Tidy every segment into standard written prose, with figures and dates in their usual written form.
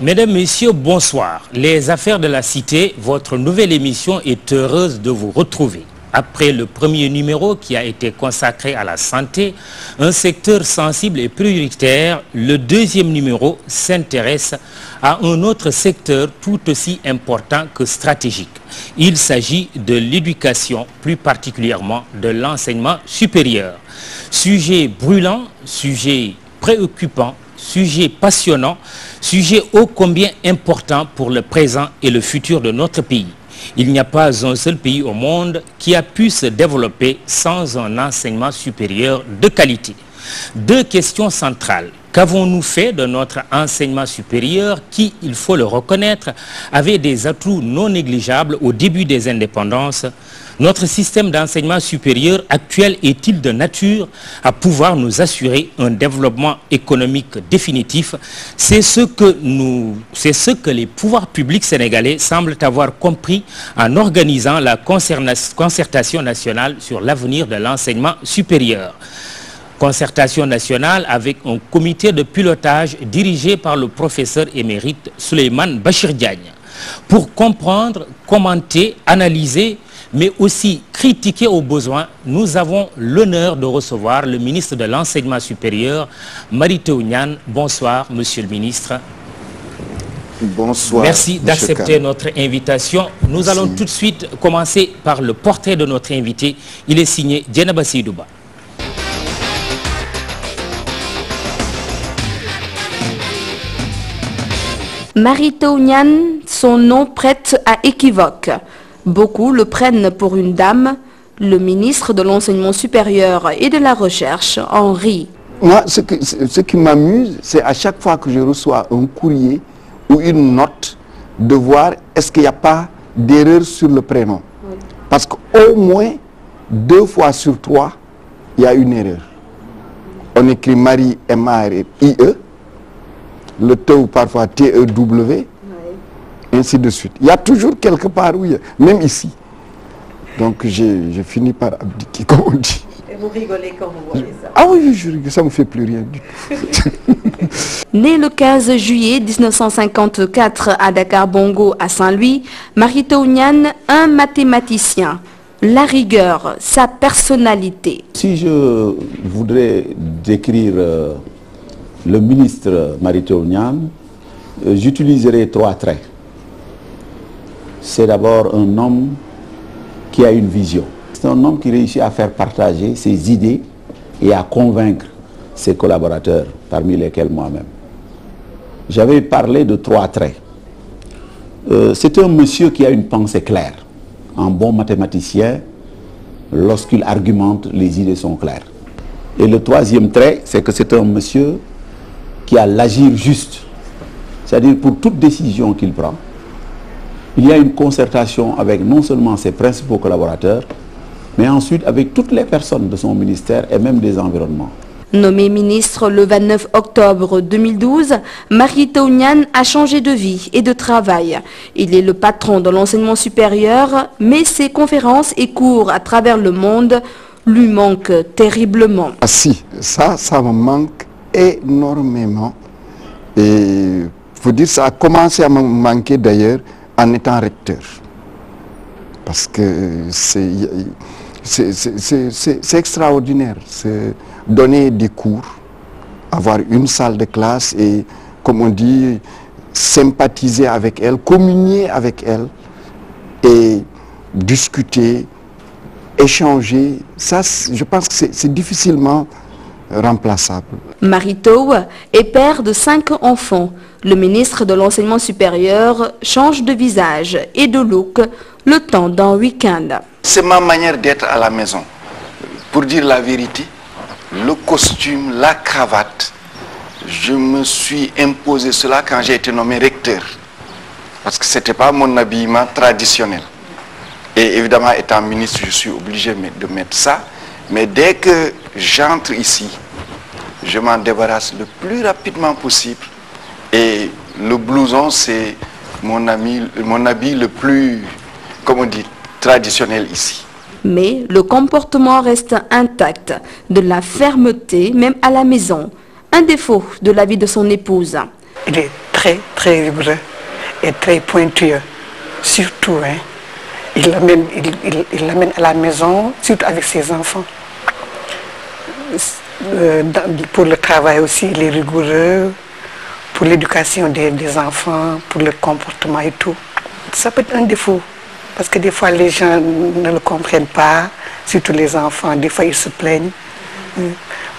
Mesdames, Messieurs, bonsoir. Les affaires de la cité, votre nouvelle émission est heureuse de vous retrouver. Après le premier numéro qui a été consacré à la santé, un secteur sensible et prioritaire, le deuxième numéro s'intéresse à un autre secteur tout aussi important que stratégique. Il s'agit de l'éducation, plus particulièrement de l'enseignement supérieur. Sujet brûlant, sujet préoccupant, sujet passionnant, sujet ô combien important pour le présent et le futur de notre pays. Il n'y a pas un seul pays au monde qui a pu se développer sans un enseignement supérieur de qualité. Deux questions centrales. Qu'avons-nous fait de notre enseignement supérieur qui, il faut le reconnaître, avait des atouts non négligeables au début des indépendances? Notre système d'enseignement supérieur actuel est-il de nature à pouvoir nous assurer un développement économique définitif? C'est ce que les pouvoirs publics sénégalais semblent avoir compris en organisant la concertation nationale sur l'avenir de l'enseignement supérieur. Concertation nationale avec un comité de pilotage dirigé par le professeur émérite Souleymane Bachir Diagne. Pour comprendre, commenter, analyser, mais aussi critiquer au besoin, nous avons l'honneur de recevoir le ministre de l'Enseignement supérieur, Mary Teuw Niane. Bonsoir, monsieur le ministre. Bonsoir. Merci d'accepter notre invitation. Nous allons tout de suite commencer par le portrait de notre invité. Il est signé Djenaba Sidouba. Mary Teuw Niane, son nom prête à équivoque. Beaucoup le prennent pour une dame. Le ministre de l'Enseignement supérieur et de la Recherche en rit. Moi, ce qui m'amuse, c'est à chaque fois que je reçois un courrier ou une note, de voir est-ce qu'il n'y a pas d'erreur sur le prénom. Oui. Parce qu'au moins 2 fois sur 3, il y a une erreur. On écrit Marie, M-A-R-I-E, le Teuw parfois T-E-W, oui. Ainsi de suite. Il y a toujours quelque part où il y a, même ici. Donc j'ai fini par abdiquer, comme on dit. Et vous rigolez quand vous voyez ça? Ah oui, je rigole, ça ne me fait plus rien du tout. Né le 15 juillet 1954 à Dakar Bongo à Saint-Louis, Mary Teuw Niane, un mathématicien. La rigueur, sa personnalité. Si je voudrais décrire le ministre Mary Teuw Niane, j'utiliserai 3 traits. C'est d'abord un homme qui a une vision. C'est un homme qui réussit à faire partager ses idées et à convaincre ses collaborateurs, parmi lesquels moi-même. J'avais parlé de 3 traits. C'est un monsieur qui a une pensée claire. Un bon mathématicien, lorsqu'il argumente, les idées sont claires. Et le 3e trait, c'est que c'est un monsieur qui a l'agir juste. C'est-à-dire pour toute décision qu'il prend, il y a une concertation avec non seulement ses principaux collaborateurs, mais ensuite avec toutes les personnes de son ministère et même des environnements. Nommé ministre le 29 octobre 2012, Mary Teuw Niane a changé de vie et de travail. Il est le patron de l'enseignement supérieur, mais ses conférences et cours à travers le monde lui manquent terriblement. Ah si, ça me manque énormément. Et il faut dire ça a commencé à me manquer d'ailleurs en étant recteur. Parce que c'est extraordinaire. Donner des cours, avoir une salle de classe et, comme on dit, sympathiser avec elle, communier avec elle et discuter, échanger. Ça, je pense que c'est difficilement remplaçable. Mary Teuw est père de 5 enfants. Le ministre de l'Enseignement supérieur change de visage et de look le temps d'un week-end. C'est ma manière d'être à la maison. Pour dire la vérité, le costume, la cravate, je me suis imposé cela quand j'ai été nommé recteur. Parce que ce n'était pas mon habillement traditionnel. Et évidemment, étant ministre, je suis obligé de mettre ça. Mais dès que j'entre ici, je m'en débarrasse le plus rapidement possible. Et le blouson, c'est mon habit le plus, comme on dit, traditionnel ici. Mais le comportement reste intact, de la fermeté même à la maison, un défaut de la vie de son épouse. Il est très rigoureux et très pointueux. Surtout, hein, il l'amène à la maison, surtout avec ses enfants. Pour le travail aussi, il est rigoureux. Pour l'éducation des enfants, pour le comportement et tout. Ça peut être un défaut, parce que des fois les gens ne le comprennent pas, surtout les enfants, des fois ils se plaignent.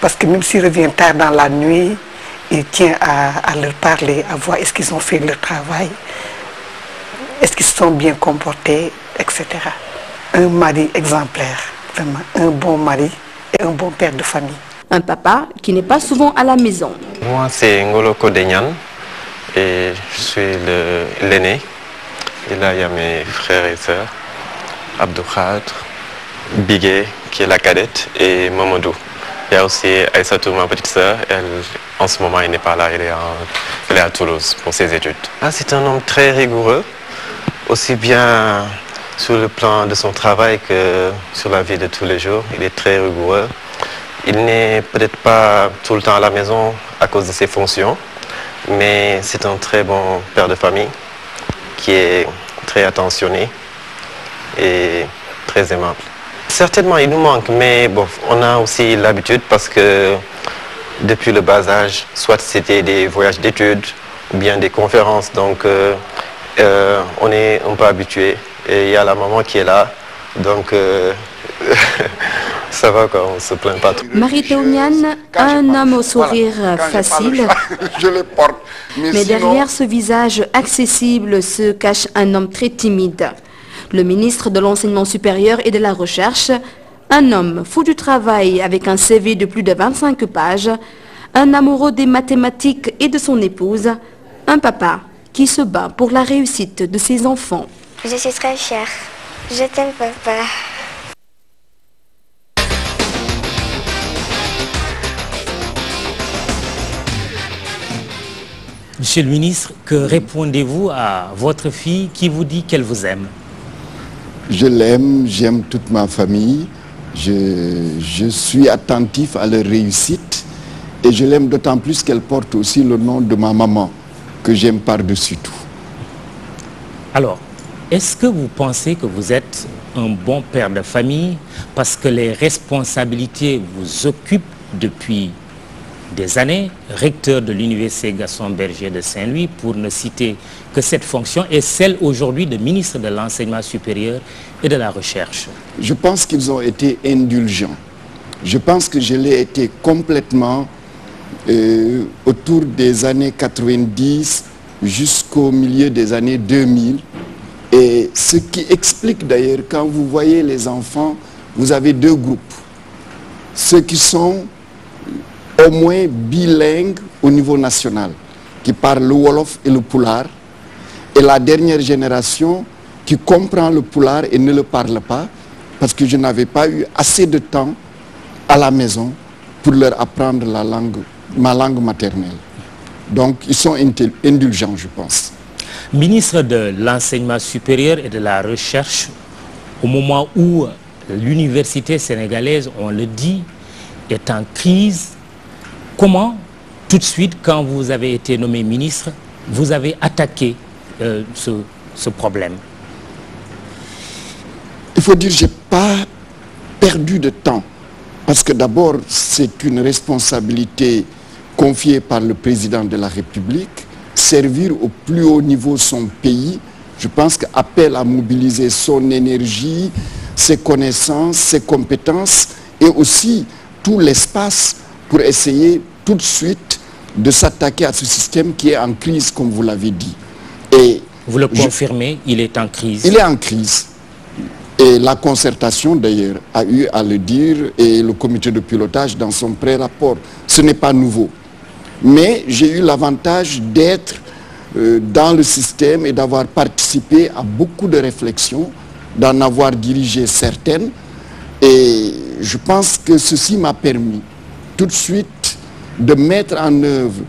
Parce que même s'il revient tard dans la nuit, il tient à leur parler, à voir est-ce qu'ils ont fait leur travail, est-ce qu'ils se sont bien comportés, etc. Un mari exemplaire, vraiment, un bon mari et un bon père de famille. Un papa qui n'est pas souvent à la maison. Moi, c'est Ngolo Kodenyan et je suis l'aîné. Et là, il y a mes frères et sœurs, Abdou Khadr, Bigué, qui est la cadette, et Mamadou. Il y a aussi Aïssatou, ma petite sœur. Elle, en ce moment, elle n'est pas là, elle est à Toulouse pour ses études. C'est un homme très rigoureux, aussi bien sur le plan de son travail que sur la vie de tous les jours. Il est très rigoureux. Il n'est peut-être pas tout le temps à la maison à cause de ses fonctions, mais c'est un très bon père de famille qui est très attentionné et très aimable. Certainement, il nous manque, mais bon, on a aussi l'habitude parce que depuis le bas âge, soit c'était des voyages d'études ou bien des conférences, donc on est un peu habitué. Et il y a la maman qui est là, donc ça va quoi, on ne se plaint pas trop. Mary-Teuw Niane, un homme au sourire facile, je le porte. Mais derrière ce visage accessible se cache un homme très timide. Le ministre de l'Enseignement supérieur et de la Recherche, un homme fou du travail avec un CV de plus de 25 pages, un amoureux des mathématiques et de son épouse, un papa qui se bat pour la réussite de ses enfants. Je suis très fière. Je t'aime, papa. Monsieur le ministre, que répondez-vous à votre fille qui vous dit qu'elle vous aime? Je l'aime, j'aime toute ma famille. Je suis attentif à leur réussite et je l'aime d'autant plus qu'elle porte aussi le nom de ma maman, que j'aime par-dessus tout. Alors, est-ce que vous pensez que vous êtes un bon père de famille parce que les responsabilités vous occupent depuis des années, recteur de l'université Gaston Berger de Saint-Louis, pour ne citer que cette fonction, et celle aujourd'hui de ministre de l'Enseignement supérieur et de la Recherche? Je pense qu'ils ont été indulgents. Je pense que je l'ai été complètement autour des années 90 jusqu'au milieu des années 2000. Et ce qui explique d'ailleurs, quand vous voyez les enfants, vous avez deux groupes. Ceux qui sont au moins bilingues au niveau national, qui parlent le Wolof et le Pulaar, et la dernière génération qui comprend le Pulaar et ne le parle pas, parce que je n'avais pas eu assez de temps à la maison pour leur apprendre ma langue maternelle. Donc ils sont indulgents, je pense. Ministre de l'Enseignement supérieur et de la Recherche, au moment où l'université sénégalaise, on le dit, est en crise, comment, tout de suite, quand vous avez été nommé ministre, vous avez attaqué ce problème? Il faut dire que je n'ai pas perdu de temps. Parce que d'abord, c'est une responsabilité confiée par le président de la République. Servir au plus haut niveau son pays, je pense qu'appelle à mobiliser son énergie, ses connaissances, ses compétences et aussi tout l'espace pour essayer tout de suite de s'attaquer à ce système qui est en crise, comme vous l'avez dit. Et vous le confirmez, il est en crise? Il est en crise. Et la concertation, d'ailleurs, a eu à le dire, et le comité de pilotage dans son pré-rapport. Ce n'est pas nouveau. Mais j'ai eu l'avantage d'être dans le système et d'avoir participé à beaucoup de réflexions, d'en avoir dirigé certaines. Et je pense que ceci m'a permis tout de suite de mettre en œuvre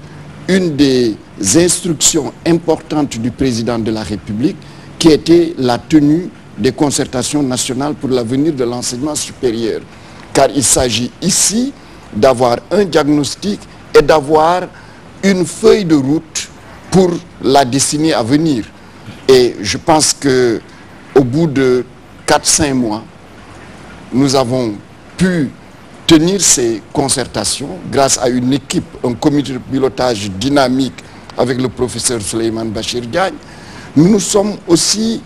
une des instructions importantes du président de la République, qui était la tenue des concertations nationales pour l'avenir de l'enseignement supérieur. Car il s'agit ici d'avoir un diagnostic et d'avoir une feuille de route pour la décennie à venir. Et je pense qu'au bout de 4-5 mois, nous avons pu tenir ces concertations grâce à une équipe, un comité de pilotage dynamique avec le professeur Souleymane Bachir Diagne. Nous nous sommes aussi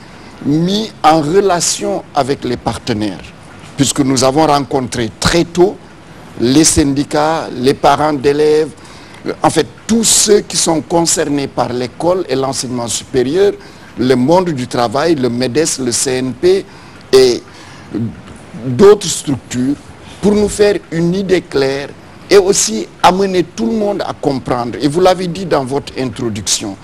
mis en relation avec les partenaires, puisque nous avons rencontré très tôt les syndicats, les parents d'élèves, en fait tous ceux qui sont concernés par l'école et l'enseignement supérieur, le monde du travail, le MEDES, le CNP et d'autres structures, pour nous faire une idée claire et aussi amener tout le monde à comprendre. Et vous l'avez dit dans votre introduction,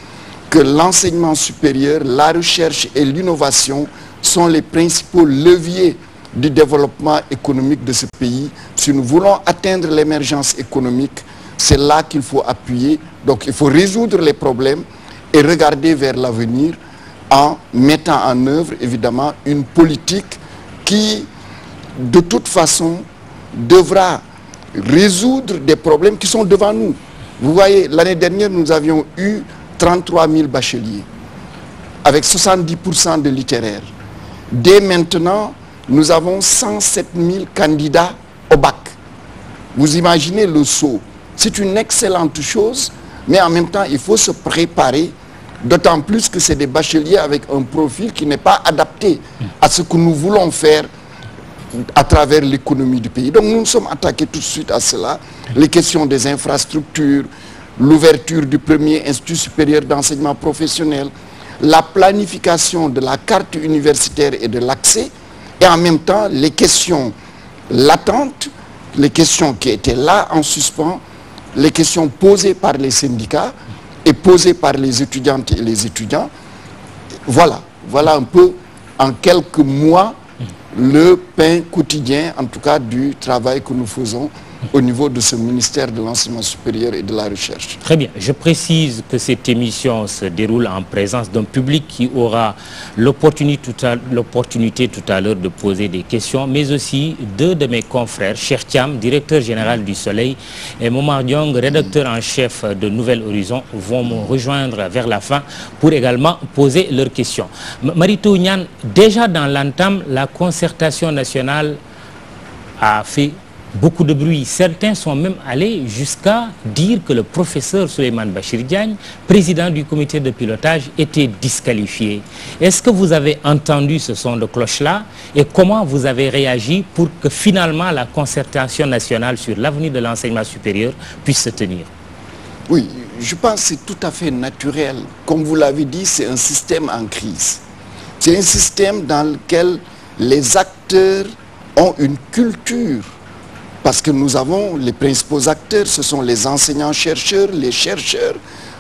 que l'enseignement supérieur, la recherche et l'innovation sont les principaux leviers du développement économique de ce pays. Si nous voulons atteindre l'émergence économique, c'est là qu'il faut appuyer. Donc il faut résoudre les problèmes et regarder vers l'avenir en mettant en œuvre évidemment une politique qui, de toute façon, devra résoudre des problèmes qui sont devant nous. Vous voyez, l'année dernière, nous avions eu 33 000 bacheliers, avec 70% de littéraires. Dès maintenant, nous avons 107 000 candidats au bac. Vous imaginez le saut. C'est une excellente chose, mais en même temps, il faut se préparer, d'autant plus que c'est des bacheliers avec un profil qui n'est pas adapté à ce que nous voulons faire à travers l'économie du pays. Donc nous nous sommes attaqués tout de suite à cela, les questions des infrastructures, l'ouverture du premier institut supérieur d'enseignement professionnel, la planification de la carte universitaire et de l'accès, et en même temps les questions latentes, les questions qui étaient là en suspens, les questions posées par les syndicats et posées par les étudiantes et les étudiants. Voilà un peu en quelques mois le pain quotidien, en tout cas du travail que nous faisons au niveau de ce ministère de l'enseignement supérieur et de la recherche. Très bien. Je précise que cette émission se déroule en présence d'un public qui aura l'opportunité tout à l'heure de poser des questions, mais aussi deux de mes confrères, Cheikh Thiam, directeur général du Soleil, et Momar Diong, rédacteur en chef de Nouvel Horizon, vont me rejoindre vers la fin pour également poser leurs questions. Mary Teuw Niane, déjà dans l'entame, la concertation nationale a fait beaucoup de bruit. Certains sont même allés jusqu'à dire que le professeur Souleymane Bachir Diagne, président du comité de pilotage, était disqualifié. Est-ce que vous avez entendu ce son de cloche-là et comment vous avez réagi pour que finalement la concertation nationale sur l'avenir de l'enseignement supérieur puisse se tenir? Oui, je pense que c'est tout à fait naturel. Comme vous l'avez dit, c'est un système en crise. C'est un système dans lequel les acteurs ont une culture. Parce que nous avons les principaux acteurs, ce sont les enseignants-chercheurs, les chercheurs,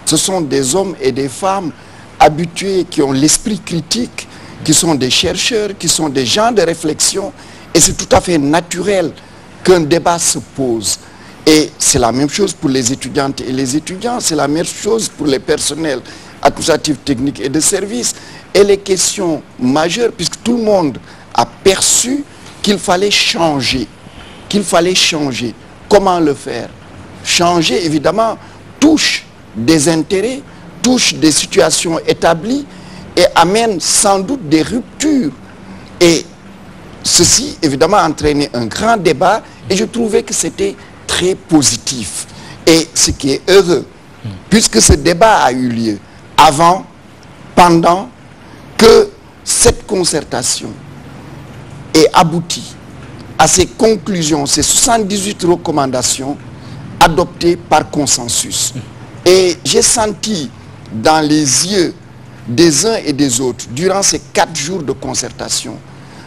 ce sont des hommes et des femmes habitués qui ont l'esprit critique, qui sont des chercheurs, qui sont des gens de réflexion. Et c'est tout à fait naturel qu'un débat se pose. Et c'est la même chose pour les étudiantes et les étudiants, c'est la même chose pour les personnels administratifs, techniques et de services. Et les questions majeures, puisque tout le monde a perçu qu'il fallait changer. Comment le faire? Changer, évidemment, touche des intérêts, touche des situations établies et amène sans doute des ruptures. Et ceci, évidemment, a entraîné un grand débat et je trouvais que c'était très positif. Et ce qui est heureux, puisque ce débat a eu lieu avant, pendant, que cette concertation est aboutie à ces conclusions, ces 78 recommandations adoptées par consensus. Et j'ai senti dans les yeux des uns et des autres, durant ces 4 jours de concertation,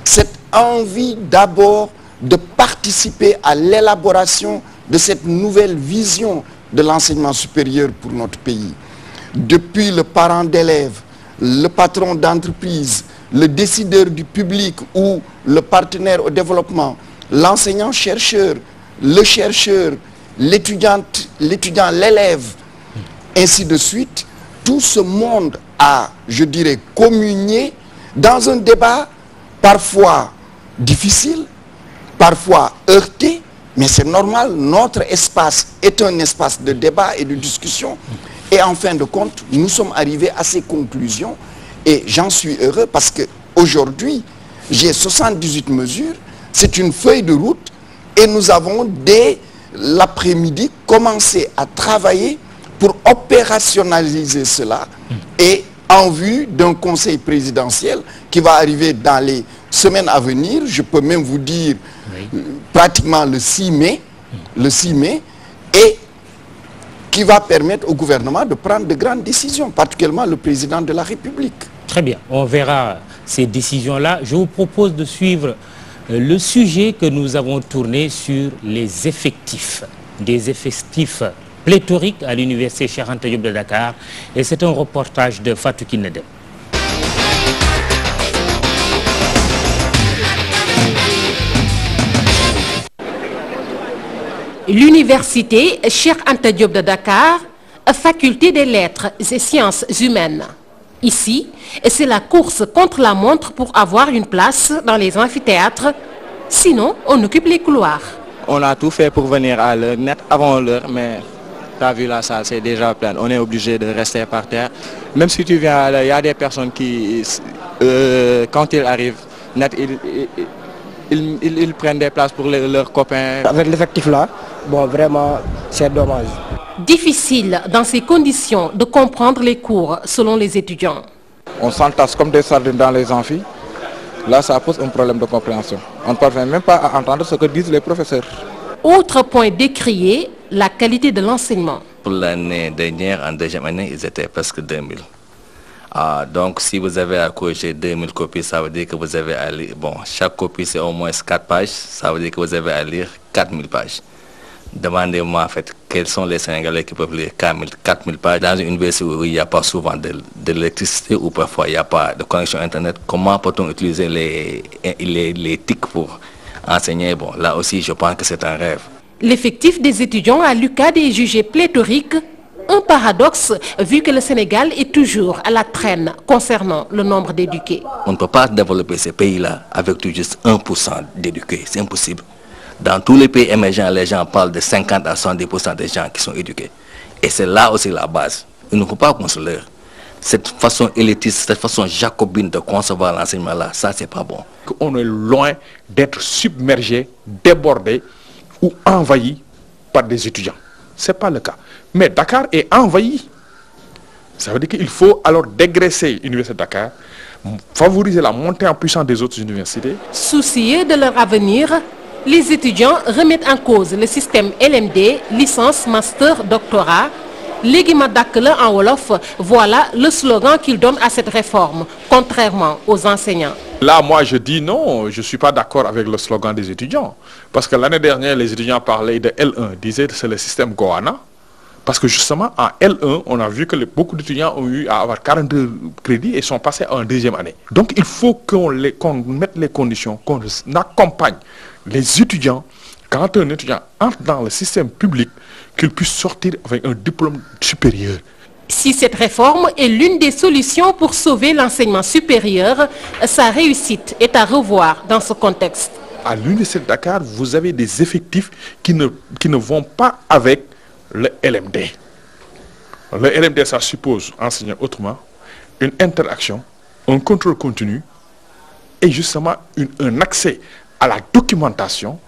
cette envie d'abord de participer à l'élaboration de cette nouvelle vision de l'enseignement supérieur pour notre pays. Depuis le parent d'élève, le patron d'entreprise, le décideur du public ou le partenaire au développement, l'enseignant-chercheur, le chercheur, l'étudiant, l'élève, ainsi de suite, tout ce monde a, je dirais, communié dans un débat parfois difficile, parfois heurté, mais c'est normal, notre espace est un espace de débat et de discussion. Et en fin de compte, nous sommes arrivés à ces conclusions et j'en suis heureux parce qu'aujourd'hui, j'ai 78 mesures, c'est une feuille de route et nous avons dès l'après-midi commencé à travailler pour opérationnaliser cela et en vue d'un conseil présidentiel qui va arriver dans les semaines à venir, je peux même vous dire pratiquement le 6 mai, et qui va permettre au gouvernement de prendre de grandes décisions, particulièrement le président de la République. Très bien, on verra ces décisions-là. Je vous propose de suivre le sujet que nous avons tourné sur les effectifs, des effectifs pléthoriques à l'université Cheikh Anta Diop de Dakar. Et c'est un reportage de Fatou Kinedem. L'université Cheikh Anta Diop de Dakar, faculté des lettres et sciences humaines. Ici, c'est la course contre la montre pour avoir une place dans les amphithéâtres. Sinon, on occupe les couloirs. On a tout fait pour venir à l'heure, net avant l'heure, mais tu as vu la salle, c'est déjà plein. On est obligé de rester par terre. Même si tu viens à l'heure, il y a des personnes qui, quand ils arrivent, net, ils prennent des places pour leurs copains. Avec l'effectif là, bon, vraiment, c'est dommage. Difficile dans ces conditions de comprendre les cours selon les étudiants. On s'entasse comme des sardines dans les amphis. Là, ça pose un problème de compréhension. On ne parvient même pas à entendre ce que disent les professeurs. Autre point décrié, la qualité de l'enseignement. Pour l'année dernière, en deuxième année, ils étaient presque 2000. Donc, si vous avez à corriger 2000 copies, ça veut dire que vous avez à lire... Bon, chaque copie, c'est au moins 4 pages. Ça veut dire que vous avez à lire 4000 pages. Demandez-moi, en fait, quels sont les Sénégalais qui peuvent lire 4000 pages dans une université où il n'y a pas souvent de l'électricité ou parfois il n'y a pas de connexion Internet. Comment peut-on utiliser les TIC pour enseigner? Bon, là aussi, je pense que c'est un rêve. L'effectif des étudiants à l'UCAD est jugé pléthorique. Un paradoxe, vu que le Sénégal est toujours à la traîne concernant le nombre d'éduqués. On ne peut pas développer ces pays-là avec tout juste 1% d'éduqués. C'est impossible. Dans tous les pays émergents, les gens parlent de 50 à 70% des gens qui sont éduqués. Et c'est là aussi la base. Il ne faut pas qu'on se leurre. Cette façon élitiste, cette façon jacobine de concevoir l'enseignement-là, ça, c'est pas bon. On est loin d'être submergé, débordé ou envahi par des étudiants. Ce n'est pas le cas. Mais Dakar est envahi. Ça veut dire qu'il faut alors dégraisser l'université de Dakar, favoriser la montée en puissance des autres universités. Soucieux de leur avenir, les étudiants remettent en cause le système LMD, licence, master, doctorat. Légima Dakle en Wolof, voilà le slogan qu'ils donnent à cette réforme, contrairement aux enseignants. Là, moi, je dis non, je ne suis pas d'accord avec le slogan des étudiants. Parce que l'année dernière, les étudiants parlaient de L1, disaient que c'est le système Goana. Parce que justement, en L1, on a vu que beaucoup d'étudiants ont eu à avoir 42 crédits et sont passés en deuxième année. Donc, il faut qu'on mette les conditions, qu'on accompagne les étudiants. Quand un étudiant entre dans le système public, qu'il puisse sortir avec un diplôme supérieur. Si cette réforme est l'une des solutions pour sauver l'enseignement supérieur, sa réussite est à revoir dans ce contexte. À l'université de Dakar, vous avez des effectifs qui ne vont pas avec le LMD. Le LMD, ça suppose enseigner autrement, une interaction, un contrôle continu et justement un accès à la documentation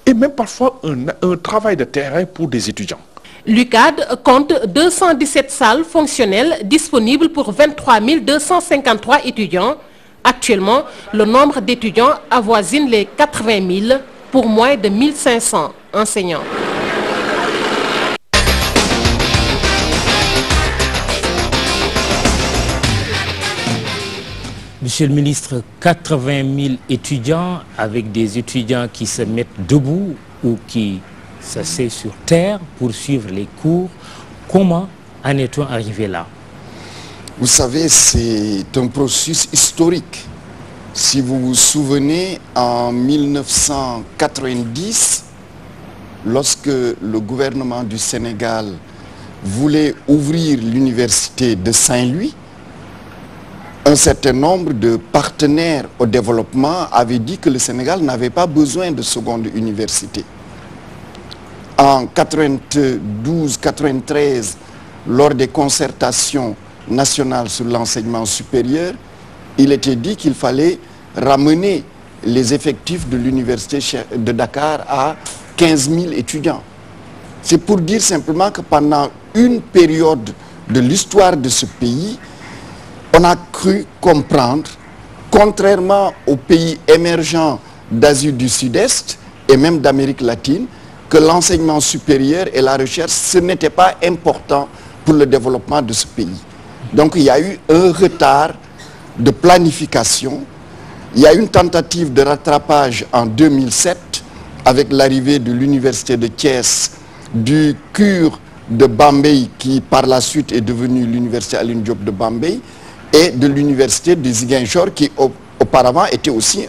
et même parfois un travail de terrain pour des étudiants. L'UCAD compte 217 salles fonctionnelles disponibles pour 23 253 étudiants. Actuellement, le nombre d'étudiants avoisine les 80 000 pour moins de 1500 enseignants. Monsieur le ministre, 80 000 étudiants avec des étudiants qui se mettent debout ou qui s'asseyent sur terre pour suivre les cours. Comment en est-on arrivé là? Vous savez, c'est un processus historique. Si vous vous souvenez, en 1990, lorsque le gouvernement du Sénégal voulait ouvrir l'université de Saint-Louis, un certain nombre de partenaires au développement avaient dit que le Sénégal n'avait pas besoin de seconde université. En 92, 93, lors des concertations nationales sur l'enseignement supérieur, il était dit qu'il fallait ramener les effectifs de l'université de Dakar à 15 000 étudiants. C'est pour dire simplement que pendant une période de l'histoire de ce pays, on a cru comprendre, contrairement aux pays émergents d'Asie du Sud-Est et même d'Amérique latine, que l'enseignement supérieur et la recherche, ce n'était pas important pour le développement de ce pays. Donc il y a eu un retard de planification. Il y a une tentative de rattrapage en 2007 avec l'arrivée de l'université de Thiès, du CUR de Bambey qui par la suite est devenu l'université Alioune Diop de Bambey et de l'université de Ziguinchor qui auparavant était aussi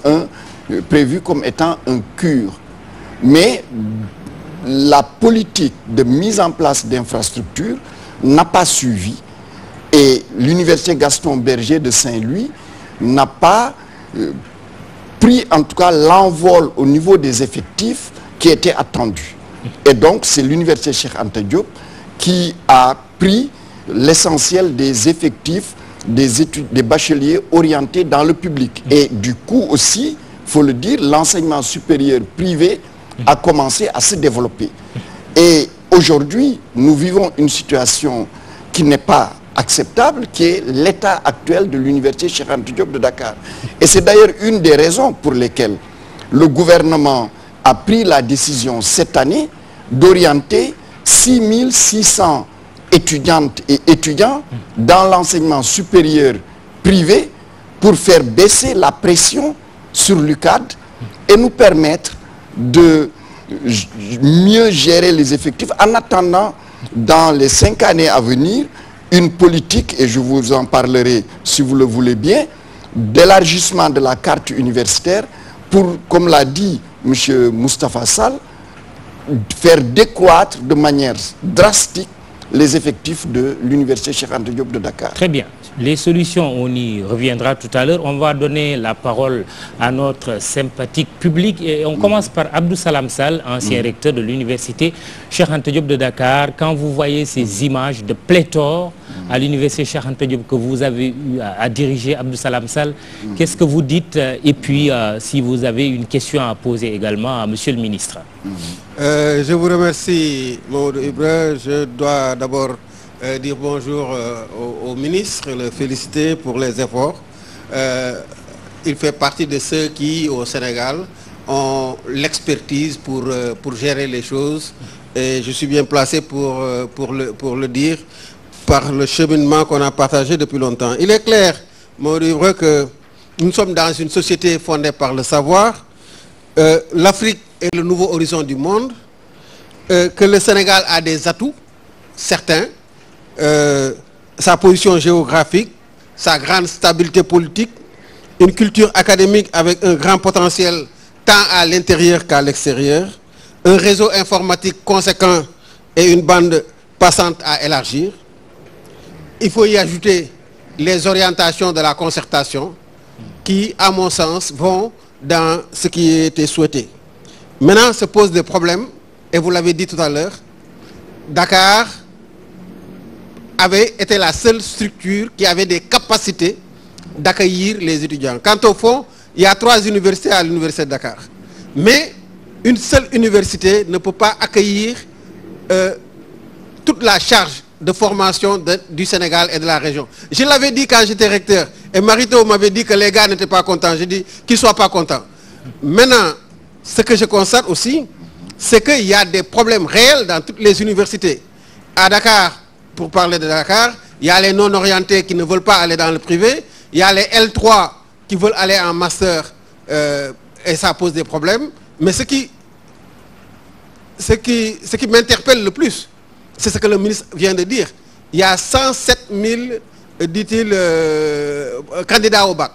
prévu comme étant un CUR. Mais la politique de mise en place d'infrastructures n'a pas suivi et l'université Gaston Berger de Saint-Louis n'a pas pris en tout cas l'envol au niveau des effectifs qui était attendu. Et donc c'est l'université Cheikh Anta Diop qui a pris l'essentiel des effectifs des bacheliers orientés dans le public. Et du coup aussi, il faut le dire, l'enseignement supérieur privé a commencé à se développer. Et aujourd'hui, nous vivons une situation qui n'est pas acceptable, qui est l'état actuel de l'université Cheikh Anta Diop de Dakar. Et c'est d'ailleurs une des raisons pour lesquelles le gouvernement a pris la décision cette année d'orienter 6600 étudiantes et étudiants dans l'enseignement supérieur privé pour faire baisser la pression sur l'UCAD et nous permettre de mieux gérer les effectifs en attendant dans les 5 années à venir une politique, et je vous en parlerai si vous le voulez bien, d'élargissement de la carte universitaire pour, comme l'a dit M. Moustapha Sall, faire décroître de manière drastique les effectifs de l'université Cheikh Anta Diop de Dakar. Très bien. Les solutions, on y reviendra tout à l'heure. On va donner la parole à notre sympathique public et on commence par Abdou Salam Sall, ancien recteur de l'université Cheikh Anta Diop de Dakar. Quand vous voyez ces images de pléthore à l'université Cheikh Anta Diop que vous avez eu à diriger, Abdou Salam Sall, qu'est-ce que vous dites? Et puis, si vous avez une question à poser également à Monsieur le ministre. Je vous remercie, Maud Ibra. Je dois d'abord dire bonjour au ministre, le féliciter pour les efforts. Il fait partie de ceux qui, au Sénégal, ont l'expertise pour gérer les choses. Et je suis bien placé pour le dire par le cheminement qu'on a partagé depuis longtemps. Il est clair, Maud Ibra, que nous sommes dans une société fondée par le savoir. L'Afrique est le nouveau horizon du monde. Que le Sénégal a des atouts, certains. Sa position géographique, sa grande stabilité politique, une culture académique avec un grand potentiel tant à l'intérieur qu'à l'extérieur, un réseau informatique conséquent et une bande passante à élargir. Il faut y ajouter les orientations de la concertation qui, à mon sens, vont dans ce qui était souhaité. Maintenant se posent des problèmes, et vous l'avez dit tout à l'heure, Dakar avait été la seule structure qui avait des capacités d'accueillir les étudiants. Quant au fond, il y a 3 universités à l'université de Dakar. Mais une seule université ne peut pas accueillir toute la charge de formation du Sénégal et de la région. Je l'avais dit quand j'étais recteur, et Marito m'avait dit que les gars n'étaient pas contents. J'ai dit qu'ils ne soient pas contents. Maintenant, ce que je constate aussi, c'est qu'il y a des problèmes réels dans toutes les universités. À Dakar, pour parler de Dakar, il y a les non-orientés qui ne veulent pas aller dans le privé, il y a les L3 qui veulent aller en master et ça pose des problèmes. Mais ce qui m'interpelle le plus, c'est ce que le ministre vient de dire. Il y a 107 000, dit-il, candidats au bac.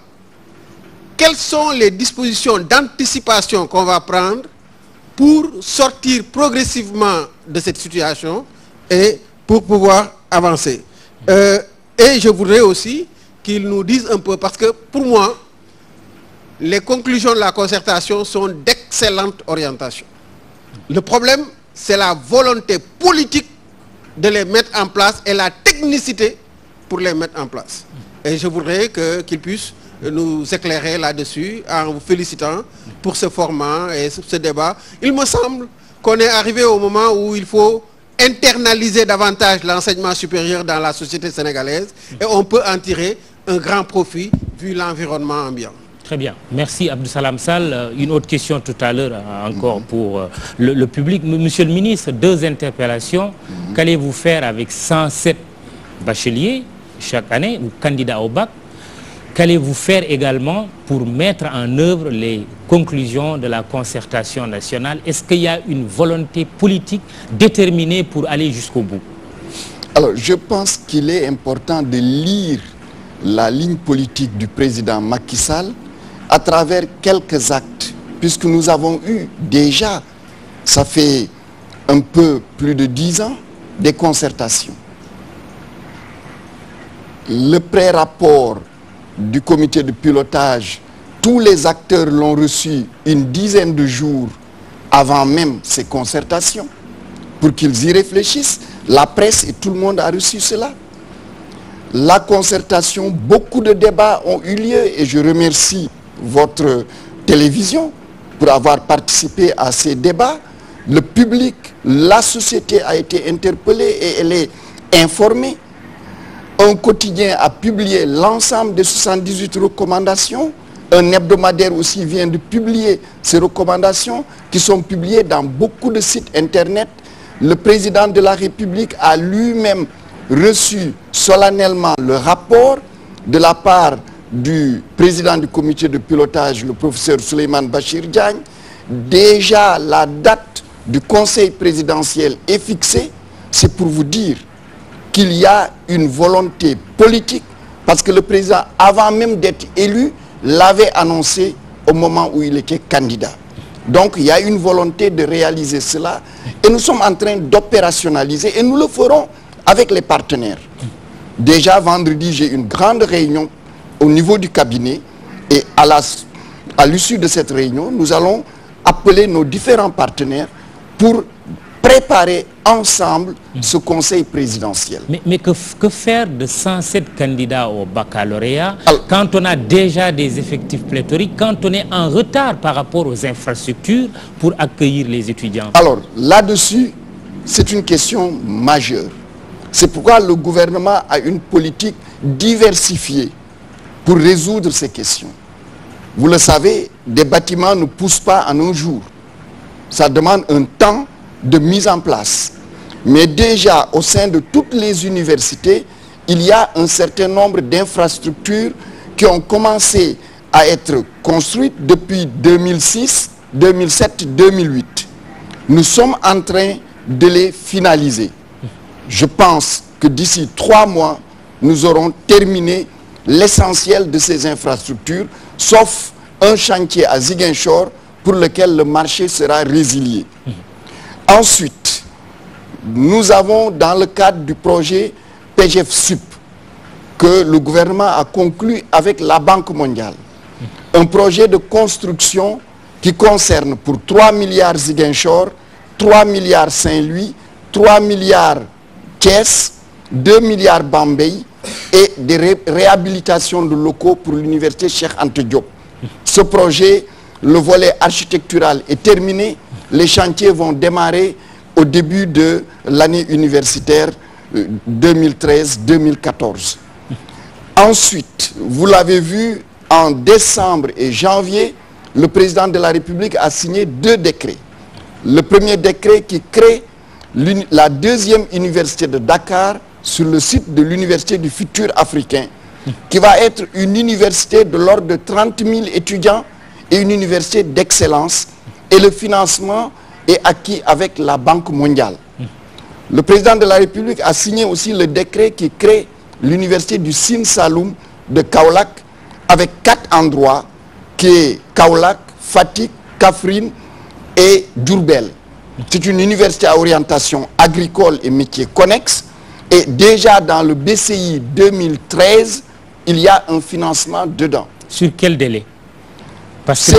Quelles sont les dispositions d'anticipation qu'on va prendre pour sortir progressivement de cette situation et pour pouvoir avancer? Et je voudrais aussi qu'ils nous disent un peu, parce que pour moi, les conclusions de la concertation sont d'excellentes orientations. Le problème, c'est la volonté politique de les mettre en place et la technicité pour les mettre en place. Et je voudrais qu'ils puissent nous éclairer là-dessus en vous félicitant pour ce format et ce débat. Il me semble qu'on est arrivé au moment où il faut internaliser davantage l'enseignement supérieur dans la société sénégalaise et on peut en tirer un grand profit vu l'environnement ambiant. Très bien. Merci Abdou Salam Sall. Une autre question tout à l'heure encore pour le public. Monsieur le ministre, 2 interpellations. Qu'allez-vous faire avec 107 bacheliers chaque année ou candidats au bac? Qu'allez-vous faire également pour mettre en œuvre les conclusions de la concertation nationale? Est-ce qu'il y a une volonté politique déterminée pour aller jusqu'au bout? Alors, je pense qu'il est important de lire la ligne politique du président Macky Sall à travers quelques actes, puisque nous avons eu déjà, ça fait un peu plus de 10 ans, des concertations. Le pré-rapport du comité de pilotage, tous les acteurs l'ont reçu une dizaine de jours avant même ces concertations pour qu'ils y réfléchissent. La presse et tout le monde a reçu cela. La concertation, beaucoup de débats ont eu lieu et je remercie votre télévision pour avoir participé à ces débats. Le public, la société a été interpellée et elle est informée. Un quotidien a publié l'ensemble des 78 recommandations. Un hebdomadaire aussi vient de publier ces recommandations qui sont publiées dans beaucoup de sites internet. Le président de la République a lui-même reçu solennellement le rapport de la part du président du comité de pilotage, le professeur Souleymane Bachir Diagne. Déjà, la date du conseil présidentiel est fixée. C'est pour vous dire qu'il y a une volonté politique, parce que le président, avant même d'être élu, l'avait annoncé au moment où il était candidat. Donc, il y a une volonté de réaliser cela, et nous sommes en train d'opérationnaliser, et nous le ferons avec les partenaires. Déjà, vendredi, j'ai une grande réunion au niveau du cabinet, et à l'issue de cette réunion, nous allons appeler nos différents partenaires pour préparer ensemble ce conseil présidentiel. Mais que faire de 107 candidats au baccalauréat quand on a déjà des effectifs pléthoriques, quand on est en retard par rapport aux infrastructures pour accueillir les étudiants? Alors, là-dessus, c'est une question majeure. C'est pourquoi le gouvernement a une politique diversifiée pour résoudre ces questions. Vous le savez, des bâtiments ne poussent pas en un jour. Ça demande un temps de mise en place. Mais déjà, au sein de toutes les universités, il y a un certain nombre d'infrastructures qui ont commencé à être construites depuis 2006, 2007, 2008. Nous sommes en train de les finaliser. Je pense que d'ici 3 mois, nous aurons terminé l'essentiel de ces infrastructures, sauf un chantier à Ziguinchor pour lequel le marché sera résilié. Ensuite, nous avons dans le cadre du projet PGF-SUP que le gouvernement a conclu avec la Banque mondiale, un projet de construction qui concerne pour 3 milliards Ziguinchor, 3 milliards Saint-Louis, 3 milliards Thiès, 2 milliards Bambey et des réhabilitations de locaux pour l'université Cheikh Anta Diop. Ce projet, le volet architectural est terminé. Les chantiers vont démarrer au début de l'année universitaire 2013-2014. Ensuite, vous l'avez vu, en décembre et janvier, le président de la République a signé 2 décrets. Le premier décret qui crée la 2e université de Dakar sur le site de l'université du futur africain, qui va être une université de l'ordre de 30 000 étudiants et une université d'excellence. Et le financement est acquis avec la Banque mondiale. Le président de la République a signé aussi le décret qui crée l'université du Sine Saloum de Kaolack avec 4 endroits qui est Kaolack, Fatick, Kaffrine et Diourbel. C'est une université à orientation agricole et métiers connexes. Et déjà dans le BCI 2013, il y a un financement dedans. Sur quel délai? Parce que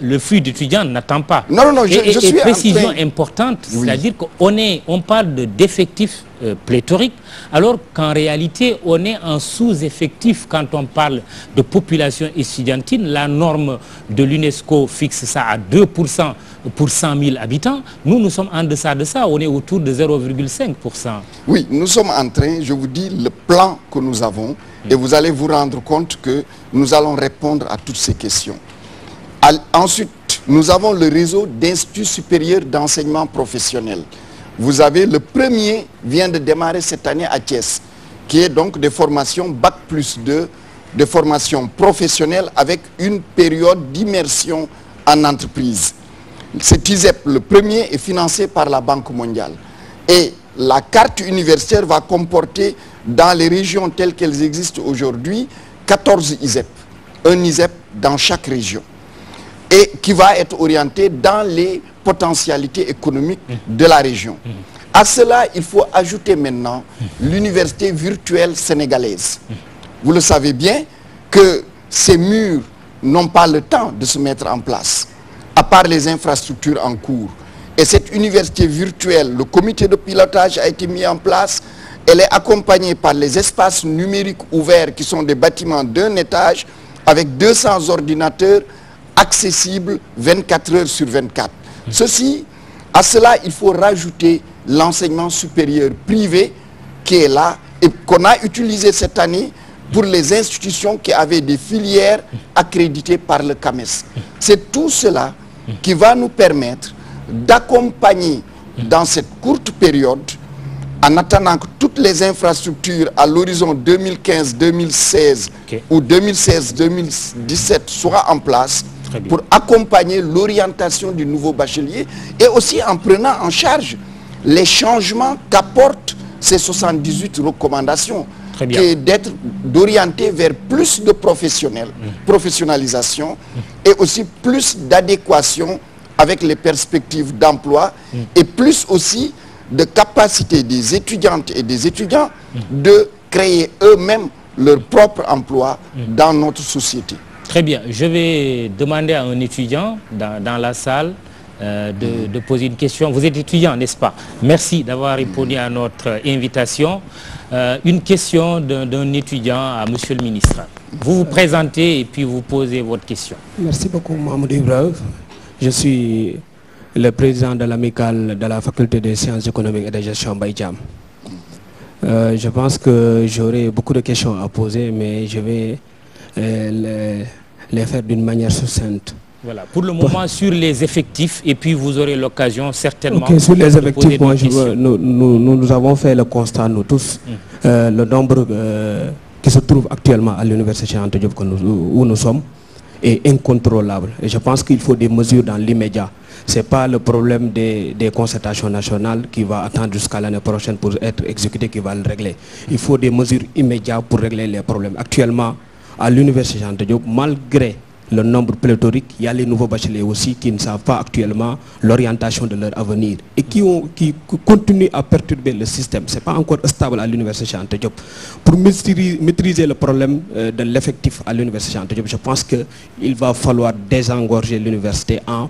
le flux d'étudiants n'attend pas. Non, je suis précision importante, c'est-à-dire qu'on parle d'effectifs pléthoriques, alors qu'en réalité, on est en sous-effectif quand on parle de population estudiantine. La norme de l'UNESCO fixe ça à 2% pour 100 000 habitants. Nous sommes en deçà de ça, on est autour de 0,5%. Oui, nous sommes en train, je vous dis, le plan que nous avons, et vous allez vous rendre compte que nous allons répondre à toutes ces questions. Ensuite, nous avons le réseau d'instituts supérieurs d'enseignement professionnel. Vous avez le premier, vient de démarrer cette année à Thiès, qui est donc des formations Bac plus 2, de formation professionnelle avec une période d'immersion en entreprise. Cet ISEP, le premier, est financé par la Banque mondiale. Et la carte universitaire va comporter, dans les régions telles qu'elles existent aujourd'hui, 14 ISEP. Un ISEP dans chaque région. Et qui va être orienté dans les potentialités économiques de la région. À cela, il faut ajouter maintenant l'université virtuelle sénégalaise. Vous le savez bien que ces murs n'ont pas le temps de se mettre en place, à part les infrastructures en cours. Et cette université virtuelle, le comité de pilotage a été mis en place. Elle est accompagnée par les espaces numériques ouverts qui sont des bâtiments d'un étage avec 200 ordinateurs accessibles 24 heures sur 24. Ceci, à cela, il faut rajouter l'enseignement supérieur privé qui est là et qu'on a utilisé cette année pour les institutions qui avaient des filières accréditées par le CAMES. C'est tout cela qui va nous permettre d'accompagner dans cette courte période, en attendant que toutes les infrastructures à l'horizon 2015-2016 ou 2016-2017 soient en place pour accompagner l'orientation du nouveau bachelier et aussi en prenant en charge les changements qu'apportent ces 78 recommandations, qui est d'orienter vers plus de professionnalisation et aussi plus d'adéquation avec les perspectives d'emploi et plus aussi de capacité des étudiantes et des étudiants de créer eux-mêmes leur propre emploi dans notre société. Très bien. Je vais demander à un étudiant dans la salle de poser une question. Vous êtes étudiant, n'est-ce pas? Merci d'avoir répondu à notre invitation. Une question d'un étudiant à Monsieur le ministre. Vous vous présentez et puis vous posez votre question. Merci beaucoup, Mamadou Ibrahim. Je suis le président de l'amicale de la faculté des sciences économiques et de gestion Baïdjam. Je pense que j'aurai beaucoup de questions à poser, mais je vais les faire d'une manière succincte. Voilà, pour le moment sur les effectifs, et puis vous aurez l'occasion certainement... Sur les effectifs, nous avons fait le constat, nous tous, le nombre qui se trouve actuellement à l'université Cheikh Anta Diop où nous sommes est incontrôlable. Et je pense qu'il faut des mesures dans l'immédiat. Ce n'est pas le problème des concertations nationales qui va attendre jusqu'à l'année prochaine pour être exécuté qui va le régler. Il faut des mesures immédiates pour régler les problèmes. Actuellement, à l'université Cheikh Anta Diop, malgré le nombre pléthorique, il y a les nouveaux bacheliers aussi qui ne savent pas actuellement l'orientation de leur avenir et qui continuent à perturber le système. Ce n'est pas encore stable à l'université Cheikh Anta Diop. Pour maîtriser le problème de l'effectif à l'université Cheikh Anta Diop, je pense qu'il va falloir désengorger l'université en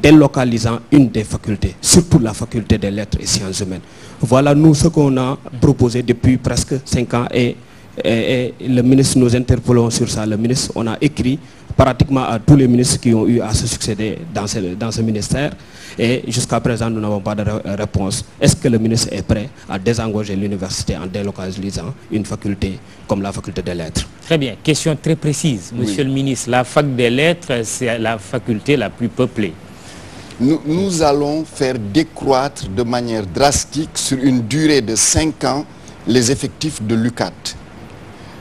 délocalisant une des facultés, surtout la faculté des lettres et sciences humaines. Voilà nous ce qu'on a proposé depuis presque 5 ans et le ministre, nous interpellons sur ça. Le ministre, on a écrit pratiquement à tous les ministres qui ont eu à se succéder dans ce ministère et jusqu'à présent nous n'avons pas de réponse. Est-ce que le ministre est prêt à désengorger l'université en délocalisant une faculté comme la faculté des lettres? Très bien, question très précise. Monsieur le ministre, la fac des lettres, c'est la faculté la plus peuplée. Nous allons faire décroître de manière drastique sur une durée de 5 ans les effectifs de l'UCAD.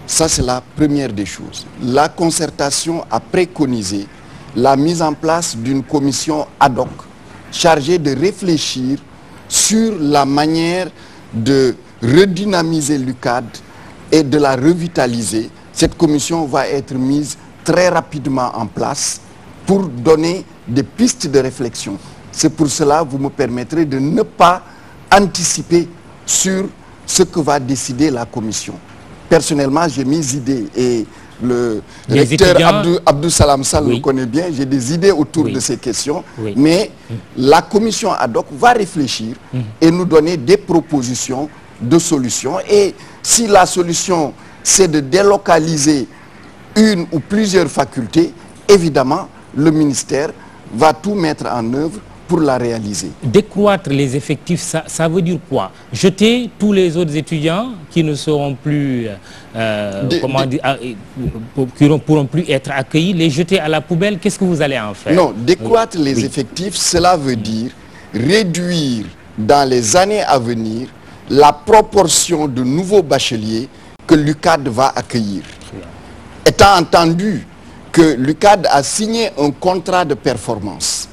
Ça, c'est la première des choses. La concertation a préconisé la mise en place d'une commission ad hoc chargée de réfléchir sur la manière de redynamiser l'UCAD et de la revitaliser. Cette commission va être mise très rapidement en place pour donner des pistes de réflexion. C'est pour cela que vous me permettrez de ne pas anticiper sur ce que va décider la commission. Personnellement, j'ai mes idées et le Les recteur étudiants... Abdou Salam Sall Oui. le connaît bien. J'ai des idées autour Oui. de ces questions. Oui. Mais la commission ad hoc va réfléchir et nous donner des propositions de solutions. Et si la solution, c'est de délocaliser une ou plusieurs facultés, évidemment, le ministère va tout mettre en œuvre pour la réaliser. Décroître les effectifs, ça veut dire quoi? Jeter tous les autres étudiants qui ne seront plus, qui ne pourront plus être accueillis, les jeter à la poubelle, qu'est-ce que vous allez en faire? Non, décroître les effectifs, cela veut dire réduire dans les années à venir la proportion de nouveaux bacheliers que l'UCAD va accueillir. Étant entendu que l'UCAD a signé un contrat de performance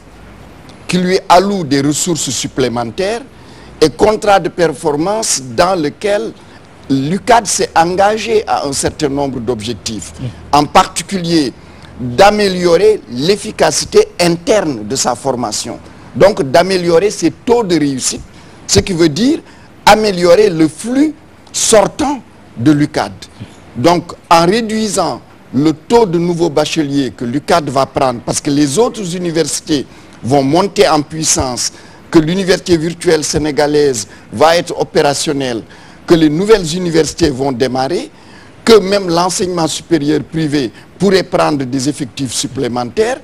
qui lui alloue des ressources supplémentaires et contrat de performance dans lequel l'UCAD s'est engagé à un certain nombre d'objectifs, en particulier d'améliorer l'efficacité interne de sa formation, donc d'améliorer ses taux de réussite, ce qui veut dire améliorer le flux sortant de l'UCAD. Donc en réduisant le taux de nouveaux bacheliers que l'UCAD va prendre, parce que les autres universités vont monter en puissance, que l'université virtuelle sénégalaise va être opérationnelle, que les nouvelles universités vont démarrer, que même l'enseignement supérieur privé pourrait prendre des effectifs supplémentaires,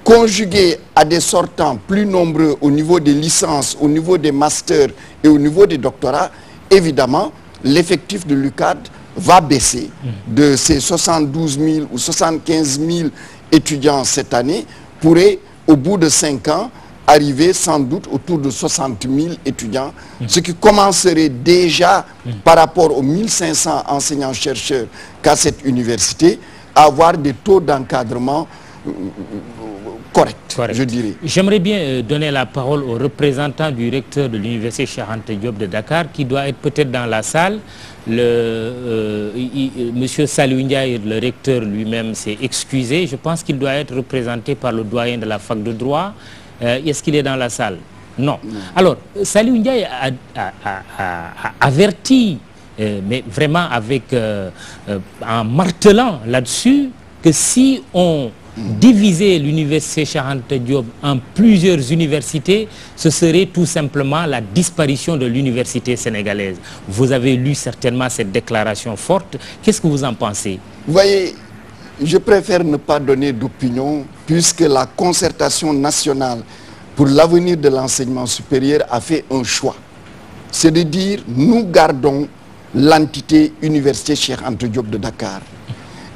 conjugués à des sortants plus nombreux au niveau des licences, au niveau des masters et au niveau des doctorats, évidemment, l'effectif de l'UCAD va baisser de ces 72 000 ou 75 000 étudiants cette année, pourrait, au bout de 5 ans, arriver sans doute autour de 60 000 étudiants, ce qui commencerait déjà par rapport aux 1500 enseignants-chercheurs qu'a cette université, à avoir des taux d'encadrement corrects, je dirais. J'aimerais bien donner la parole au représentant du recteur de l'université Cheikh Anta Diop de Dakar, qui doit être peut-être dans la salle. Monsieur Saliou Ndiaye, le recteur lui-même, s'est excusé. Je pense qu'il doit être représenté par le doyen de la fac de droit. Est-ce qu'il est dans la salle? Non. Alors, Saliou Ndiaye a averti, mais vraiment avec, en martelant là-dessus, que si on diviser l'université Cheikh Anta Diop en plusieurs universités, ce serait tout simplement la disparition de l'université sénégalaise. Vous avez lu certainement cette déclaration forte. Qu'est-ce que vous en pensez? Vous voyez, je préfère ne pas donner d'opinion puisque la concertation nationale pour l'avenir de l'enseignement supérieur a fait un choix. C'est de dire, nous gardons l'entité Université Cheikh Anta Diop de Dakar.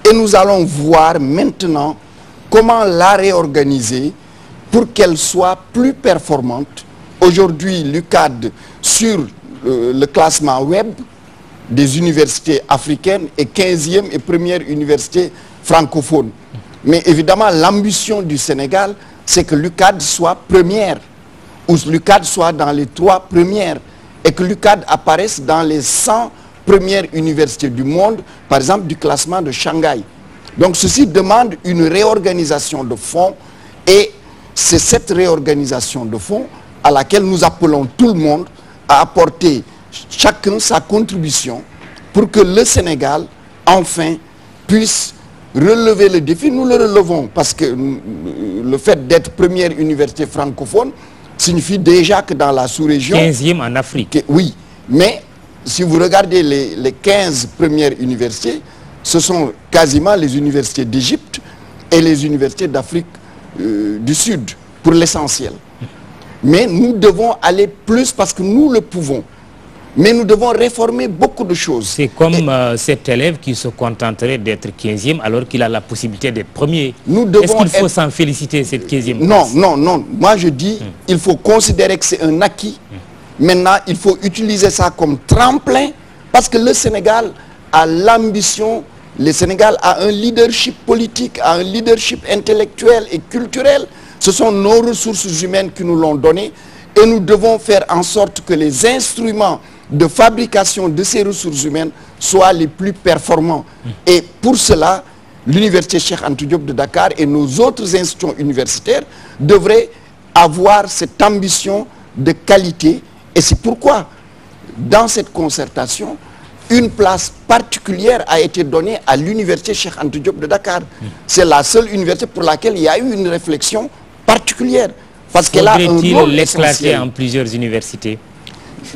Et nous allons voir maintenant comment la réorganiser pour qu'elle soit plus performante. Aujourd'hui, l'UCAD, sur le classement web des universités africaines, est 15e et première université francophone. Mais évidemment, l'ambition du Sénégal, c'est que l'UCAD soit première, ou l'UCAD soit dans les 3 premières, et que l'UCAD apparaisse dans les 100 premières universités du monde, par exemple du classement de Shanghai. Donc ceci demande une réorganisation de fonds, et c'est cette réorganisation de fonds à laquelle nous appelons tout le monde à apporter chacun sa contribution pour que le Sénégal, enfin, puisse relever le défi. Nous le relevons parce que le fait d'être première université francophone signifie déjà que dans la sous-région... 15e en Afrique. Oui, mais si vous regardez les 15 premières universités, ce sont quasiment les universités d'Égypte et les universités d'Afrique du Sud, pour l'essentiel. Mais nous devons aller plus parce que nous le pouvons. Mais nous devons réformer beaucoup de choses. C'est comme cet élève qui se contenterait d'être 15e alors qu'il a la possibilité d'être premier. Est-ce qu'il faut s'en féliciter, cette 15e place? Non, non, non. Moi je dis, il faut considérer que c'est un acquis. Maintenant, il faut utiliser ça comme tremplin parce que le Sénégal a l'ambition, le Sénégal a un leadership politique, a un leadership intellectuel et culturel. Ce sont nos ressources humaines qui nous l'ont donné et nous devons faire en sorte que les instruments de fabrication de ces ressources humaines soient les plus performants. Et pour cela, l'université Cheikh Anta Diop de Dakar et nos autres institutions universitaires devraient avoir cette ambition de qualité. Et c'est pourquoi, dans cette concertation, une place particulière a été donnée à l'université Cheikh Anta Diop de Dakar. C'est la seule université pour laquelle il y a eu une réflexion particulière. Parce qu'elle a un rôle l'éclater en plusieurs universités?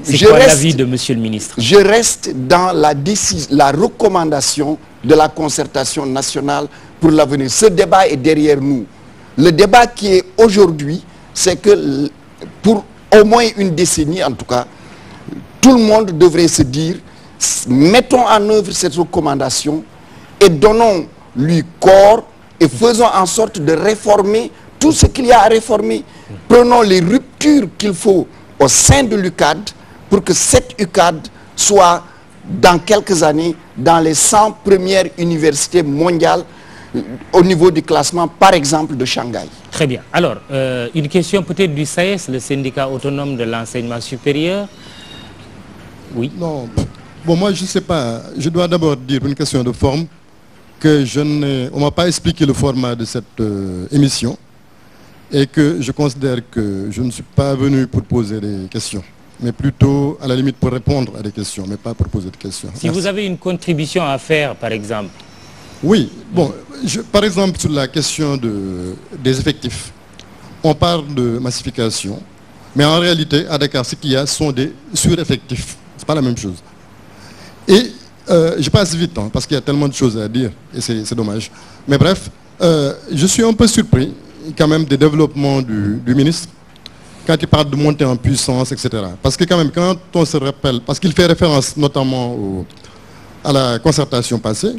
C'est quoi l'avis de Monsieur le ministre? Je reste dans la recommandation de la concertation nationale pour l'avenir. Ce débat est derrière nous. Le débat qui est aujourd'hui, c'est que pour au moins une décennie en tout cas, tout le monde devrait se dire, mettons en œuvre cette recommandation et donnons-lui corps et faisons en sorte de réformer tout ce qu'il y a à réformer. Prenons les ruptures qu'il faut au sein de l'UCAD pour que cette UCAD soit dans quelques années dans les 100 premières universités mondiales au niveau du classement, par exemple, de Shanghai. Très bien. Alors, une question peut-être du SAES, le syndicat autonome de l'enseignement supérieur. Oui. Non. Bon, moi, je ne sais pas. Je dois d'abord dire une question de forme que on ne m'a pas expliqué le format de cette émission et que je considère que je ne suis pas venu pour poser des questions, mais plutôt à la limite pour répondre à des questions, mais pas pour poser des questions. Si vous avez une contribution à faire, par exemple. Oui, bon, par exemple, sur la question des effectifs, on parle de massification, mais en réalité, à Dakar, ce qu'il y a sont des sureffectifs. Ce n'est pas la même chose. Et je passe vite, hein, parce qu'il y a tellement de choses à dire, et c'est dommage. Mais bref, je suis un peu surpris, quand même, des développements du ministre, quand il parle de monter en puissance, etc. Parce que quand même, quand on se rappelle, parce qu'il fait référence notamment à la concertation passée,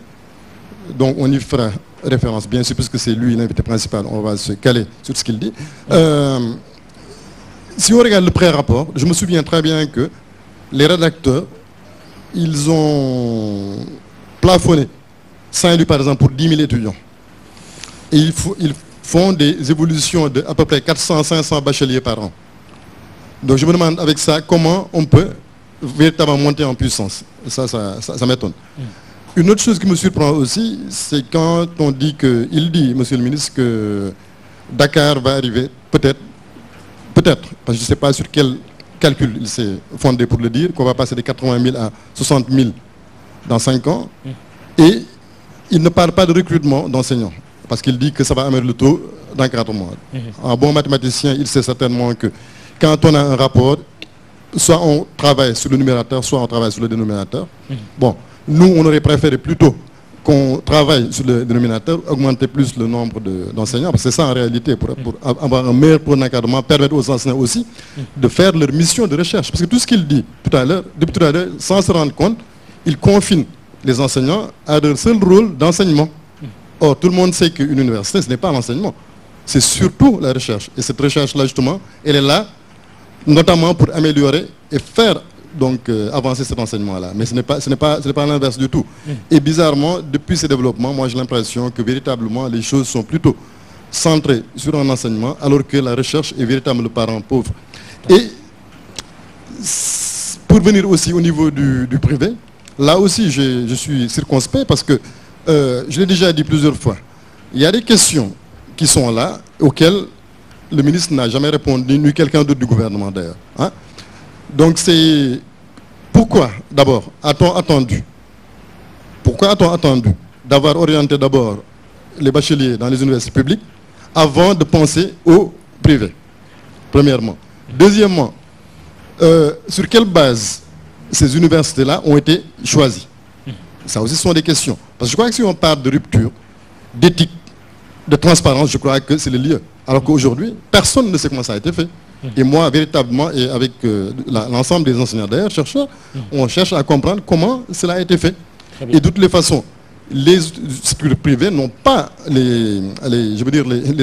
donc on y fera référence, bien sûr, puisque c'est lui l'invité principal, on va se caler sur ce qu'il dit. Si on regarde le pré-rapport, je me souviens très bien que les rédacteurs, ils ont plafonné Saint-Louis, par exemple, pour 10 000 étudiants. Et ils font des évolutions de à peu près 400-500 bacheliers par an. Donc je me demande avec ça, comment on peut véritablement monter en puissance. Ça m'étonne. Une autre chose qui me surprend aussi, c'est quand on dit il dit, monsieur le ministre, que Dakar va arriver, peut-être, parce que je ne sais pas sur quel calcul il s'est fondé pour le dire, qu'on va passer de 80 000 à 60 000 dans 5 ans. Et il ne parle pas de recrutement d'enseignants, parce qu'il dit que ça va améliorer le taux d'encadrement. Un bon mathématicien, il sait certainement que quand on a un rapport, soit on travaille sur le numérateur, soit on travaille sur le dénominateur. Bon. Nous, on aurait préféré plutôt qu'on travaille sur le dénominateur, augmenter plus le nombre d'enseignants, parce que c'est ça en réalité, pour avoir un meilleur point d'encadrement, permettre aux enseignants aussi de faire leur mission de recherche. Parce que tout ce qu'il dit depuis tout à l'heure, sans se rendre compte, il confine les enseignants à leur seul rôle d'enseignement. Or, tout le monde sait qu'une université, ce n'est pas l'enseignement, c'est surtout la recherche. Et cette recherche-là, justement, elle est là, notamment pour améliorer et faire donc avancer cet enseignement-là. Mais ce n'est pas l'inverse du tout. Et bizarrement, depuis ces développements, moi j'ai l'impression que véritablement les choses sont plutôt centrées sur un enseignement, alors que la recherche est véritablement le parent pauvre. Et pour venir aussi au niveau du privé, là aussi je suis circonspect parce que, je l'ai déjà dit plusieurs fois, il y a des questions qui sont là, auxquelles le ministre n'a jamais répondu, ni quelqu'un d'autre du gouvernement d'ailleurs. Hein? Donc c'est pourquoi d'abord a-t-on attendu d'avoir orienté d'abord les bacheliers dans les universités publiques avant de penser au privé, premièrement. Deuxièmement, sur quelle base ces universités-là ont été choisies? Ça aussi ce sont des questions. Parce que je crois que si on parle de rupture, d'éthique, de transparence, je crois que c'est le lieu. Alors qu'aujourd'hui, personne ne sait comment ça a été fait. Et moi, véritablement, et avec l'ensemble des enseignants d'ailleurs, chercheurs, on cherche à comprendre comment cela a été fait. Et de toutes les façons, les structures privées n'ont pas les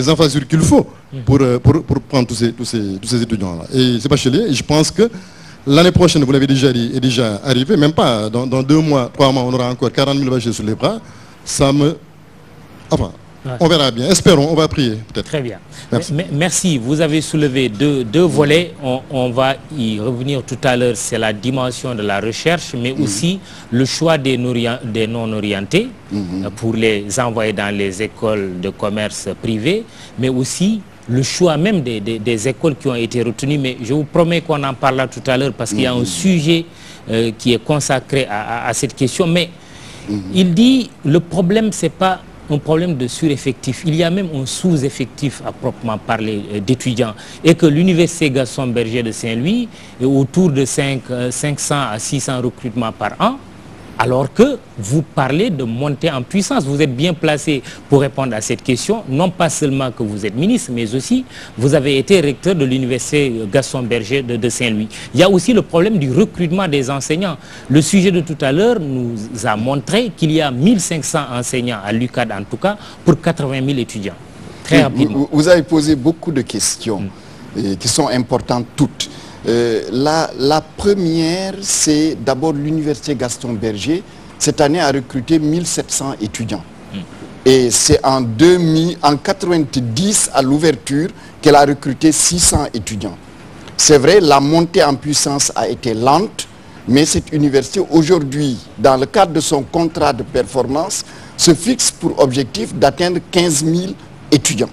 infrastructures qu'il faut pour prendre tous ces étudiants-là. Et c'est bachelier, et je pense que l'année prochaine, vous l'avez déjà dit, est déjà arrivé, même pas, dans 2 mois, 3 mois, on aura encore 40 000 bacheliers sur les bras. Ça me... Enfin... Ouais. On verra bien. Espérons, on va prier peut-être. Très bien. Merci. Vous avez soulevé deux volets. On va y revenir tout à l'heure. C'est la dimension de la recherche, mais aussi le choix des non-orientés pour les envoyer dans les écoles de commerce privées, mais aussi le choix même des écoles qui ont été retenues. Mais je vous promets qu'on en parlera tout à l'heure parce qu'il y a un sujet qui est consacré à cette question, mais il dit le problème, c'est pas un problème de sureffectif. Il y a même un sous-effectif à proprement parler d'étudiants et que l'université Gaston Berger de Saint-Louis est autour de 500 à 600 recrutements par an, alors que vous parlez de montée en puissance. Vous êtes bien placé pour répondre à cette question, non pas seulement que vous êtes ministre, mais aussi vous avez été recteur de l'université Gaston Berger de Saint-Louis. Il y a aussi le problème du recrutement des enseignants. Le sujet de tout à l'heure nous a montré qu'il y a 1500 enseignants à l'UCAD en tout cas, pour 80 000 étudiants. Très rapidement. Vous avez posé beaucoup de questions qui sont importantes toutes. La première, c'est d'abord l'université Gaston Berger. Cette année a recruté 1700 étudiants. Et c'est en 90 à l'ouverture qu'elle a recruté 600 étudiants. C'est vrai, la montée en puissance a été lente, mais cette université aujourd'hui, dans le cadre de son contrat de performance, se fixe pour objectif d'atteindre 15 000 étudiants.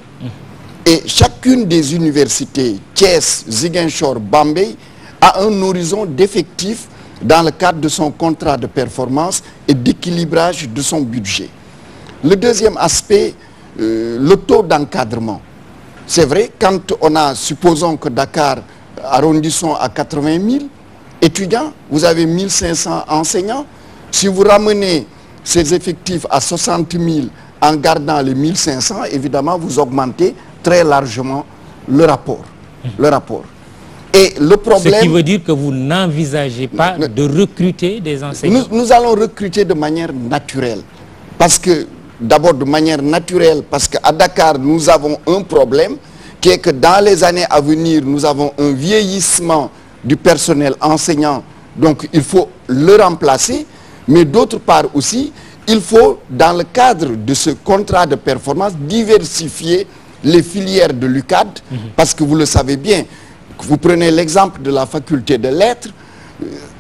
Et chacune des universités, Thiès, Ziguinchor, Bambey, a un horizon d'effectifs dans le cadre de son contrat de performance et d'équilibrage de son budget. Le deuxième aspect, le taux d'encadrement. C'est vrai, quand on a, supposons que Dakar, arrondissons à 80 000 étudiants, vous avez 1500 enseignants. Si vous ramenez ces effectifs à 60 000 en gardant les 1500, évidemment, vous augmentez très largement le rapport. Et le problème... Ce qui veut dire que vous n'envisagez pas de recruter des enseignants? Nous allons recruter de manière naturelle. Parce que, d'abord de manière naturelle, parce qu'à Dakar, nous avons un problème qui est que dans les années à venir, nous avons un vieillissement du personnel enseignant. Donc, il faut le remplacer. Mais d'autre part aussi, il faut, dans le cadre de ce contrat de performance, diversifier les filières de l'UCAD, parce que vous le savez bien, vous prenez l'exemple de la faculté de lettres,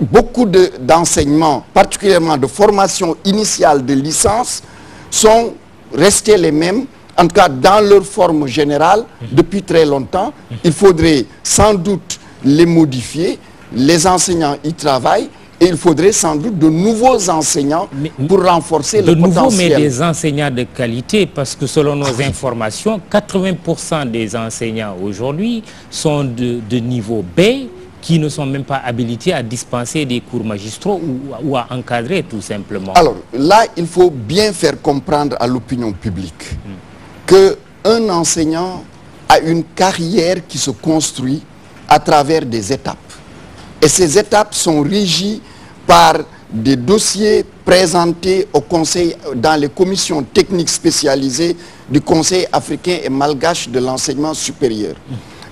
beaucoup d'enseignements, particulièrement de formation initiale de licence, sont restés les mêmes, en tout cas dans leur forme générale, depuis très longtemps. Il faudrait sans doute les modifier, les enseignants y travaillent, et il faudrait sans doute de nouveaux enseignants pour renforcer le potentiel. De nouveaux, mais des enseignants de qualité, parce que selon nos informations, 80% des enseignants aujourd'hui sont de niveau B, qui ne sont même pas habilités à dispenser des cours magistraux ou à encadrer tout simplement. Alors là, il faut bien faire comprendre à l'opinion publique qu'un enseignant a une carrière qui se construit à travers des étapes. Et ces étapes sont régies par des dossiers présentés au Conseil, dans les commissions techniques spécialisées du Conseil africain et malgache de l'enseignement supérieur.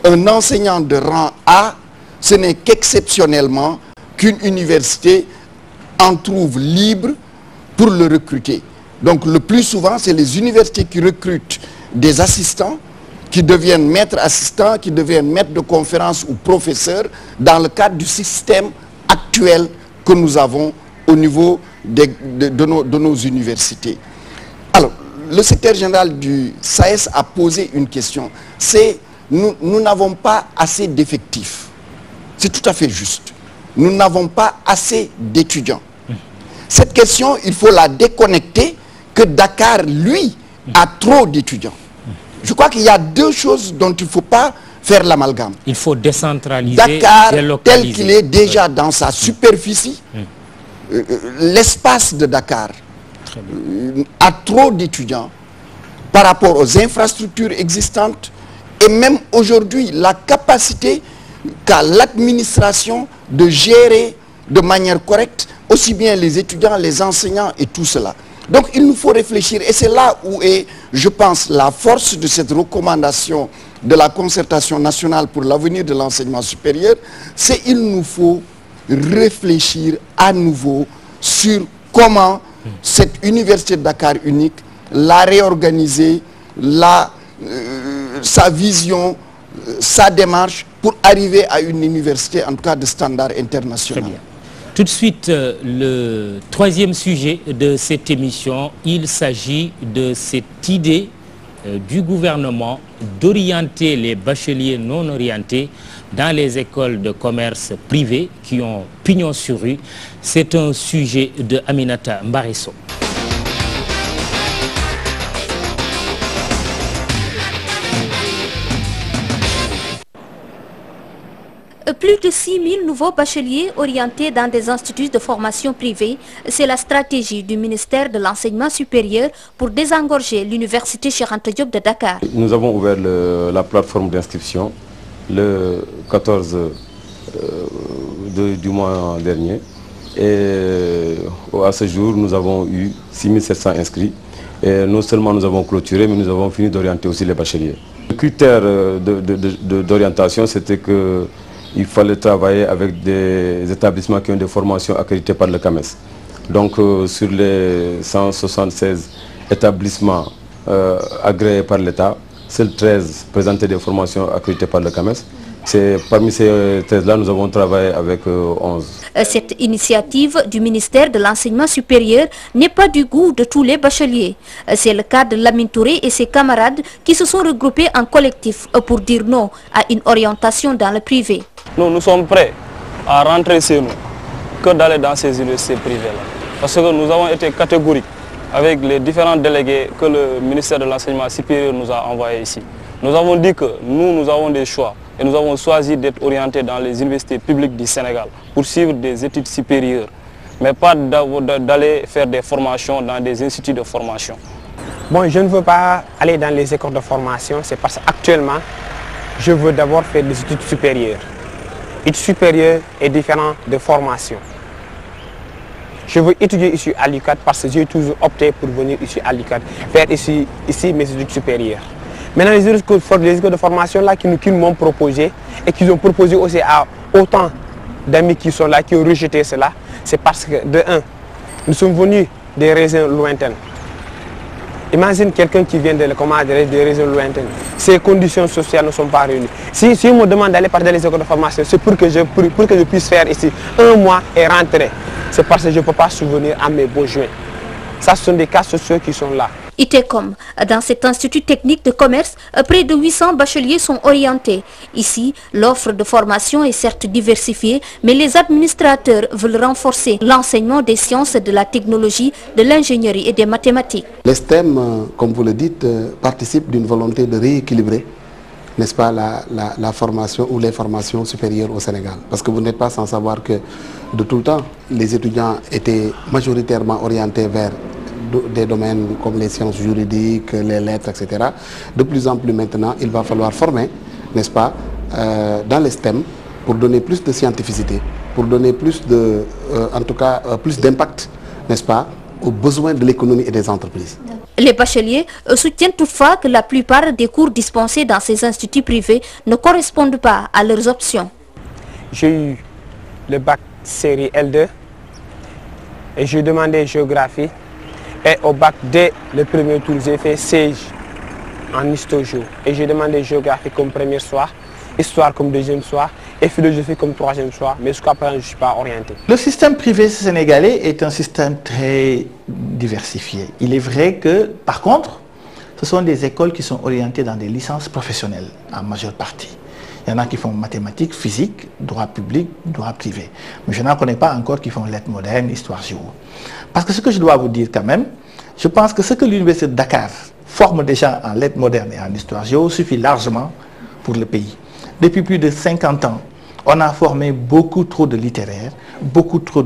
Un enseignant de rang A, ce n'est qu'exceptionnellement qu'une université en trouve libre pour le recruter. Donc le plus souvent, c'est les universités qui recrutent des assistants, qui deviennent maîtres assistants, qui deviennent maîtres de conférences ou professeurs dans le cadre du système actuel que nous avons au niveau de nos universités. Alors, le secrétaire général du SAES a posé une question. C'est, nous n'avons pas assez d'effectifs. C'est tout à fait juste. Nous n'avons pas assez d'étudiants. Cette question, il faut la déconnecter que Dakar, lui, a trop d'étudiants. Je crois qu'il y a deux choses dont il ne faut pas faire l'amalgame. Il faut décentraliser, Dakar, tel qu'il est déjà dans sa superficie, l'espace de Dakar a trop d'étudiants par rapport aux infrastructures existantes et même aujourd'hui la capacité qu'a l'administration de gérer de manière correcte aussi bien les étudiants, les enseignants et tout cela. Donc il nous faut réfléchir et c'est là où est, je pense, la force de cette recommandation de la concertation nationale pour l'avenir de l'enseignement supérieur, c'est qu'il nous faut réfléchir à nouveau sur comment cette université de Dakar unique, la réorganiser, sa vision, sa démarche pour arriver à une université en tout cas de standard international. Très bien. Tout de suite, le troisième sujet de cette émission, il s'agit de cette idée du gouvernement d'orienter les bacheliers non orientés dans les écoles de commerce privées qui ont pignon sur rue. C'est un sujet de Aminata Mbarisso. Plus de 6 000 nouveaux bacheliers orientés dans des instituts de formation privés, c'est la stratégie du ministère de l'Enseignement supérieur pour désengorger l'université Cheikh Anta Diop de Dakar. Nous avons ouvert la plateforme d'inscription le 14 du mois dernier et à ce jour nous avons eu 6 700 inscrits et non seulement nous avons clôturé mais nous avons fini d'orienter aussi les bacheliers. Le critère d'orientation c'était que il fallait travailler avec des établissements qui ont des formations accréditées par le CAMES. Donc sur les 176 établissements agréés par l'État, seuls 13 présentaient des formations accréditées par le CAMES. Parmi ces 13-là, nous avons travaillé avec 11. Cette initiative du ministère de l'Enseignement supérieur n'est pas du goût de tous les bacheliers. C'est le cas de Lamine Touré et ses camarades qui se sont regroupés en collectif pour dire non à une orientation dans le privé. Nous sommes prêts à rentrer chez nous que d'aller dans ces universités privées-là. Parce que nous avons été catégoriques avec les différents délégués que le ministère de l'Enseignement supérieur nous a envoyés ici. Nous avons dit que nous avons des choix et nous avons choisi d'être orientés dans les universités publiques du Sénégal pour suivre des études supérieures, mais pas d'aller faire des formations dans des instituts de formation. Bon, je ne veux pas aller dans les écoles de formation, c'est parce qu'actuellement, je veux d'abord faire des études supérieures. Études supérieures est différent de formation. Je veux étudier ici à l'UCAD parce que j'ai toujours opté pour venir ici à l'UCAD, faire ici mes études supérieures. Maintenant, les écoles de formation là qui m'ont proposé et qu'ils ont proposé aussi à autant d'amis qui sont là, qui ont rejeté cela, c'est parce que, de un, nous sommes venus des régions lointaines. Imagine quelqu'un qui vient des régions lointaines. Ces conditions sociales ne sont pas réunies. Si on me demande d'aller partir dans les écoles de formation, c'est pour que je puisse faire ici un mois et rentrer. C'est parce que je ne peux pas souvenir à mes besoins. Ça, ce sont des cas sociaux qui sont là. ITECOM, dans cet institut technique de commerce, près de 800 bacheliers sont orientés. Ici, l'offre de formation est certes diversifiée, mais les administrateurs veulent renforcer l'enseignement des sciences, de la technologie, de l'ingénierie et des mathématiques. Les STEM, comme vous le dites, participent d'une volonté de rééquilibrer, n'est-ce pas, la formation ou les formations supérieures au Sénégal. Parce que vous n'êtes pas sans savoir que de tout le temps, les étudiants étaient majoritairement orientés vers des domaines comme les sciences juridiques, les lettres, etc. De plus en plus maintenant, il va falloir former, n'est-ce pas, dans les STEM pour donner plus de scientificité, pour donner plus de, en tout cas, plus d'impact, n'est-ce pas, aux besoins de l'économie et des entreprises. Les bacheliers soutiennent toutefois que la plupart des cours dispensés dans ces instituts privés ne correspondent pas à leurs options. J'ai eu le bac série L2 et j'ai demandé géographie. Et au bac, dès le premier tour, j'ai fait 16 en histo-géo. Et j'ai demandé géographie comme premier choix, histoire comme deuxième choix et philosophie comme troisième choix. Mais jusqu'à présent, je ne suis pas orienté. Le système privé sénégalais est un système très diversifié. Il est vrai que, par contre, ce sont des écoles qui sont orientées dans des licences professionnelles, en majeure partie. Il y en a qui font mathématiques, physique, droit public, droit privé. Mais je n'en connais pas encore qui font lettres modernes, histoire géo. Parce que ce que je dois vous dire quand même, je pense que ce que l'université de Dakar forme déjà en lettres modernes et en histoire géo suffit largement pour le pays. Depuis plus de 50 ans, on a formé beaucoup trop de littéraires, beaucoup trop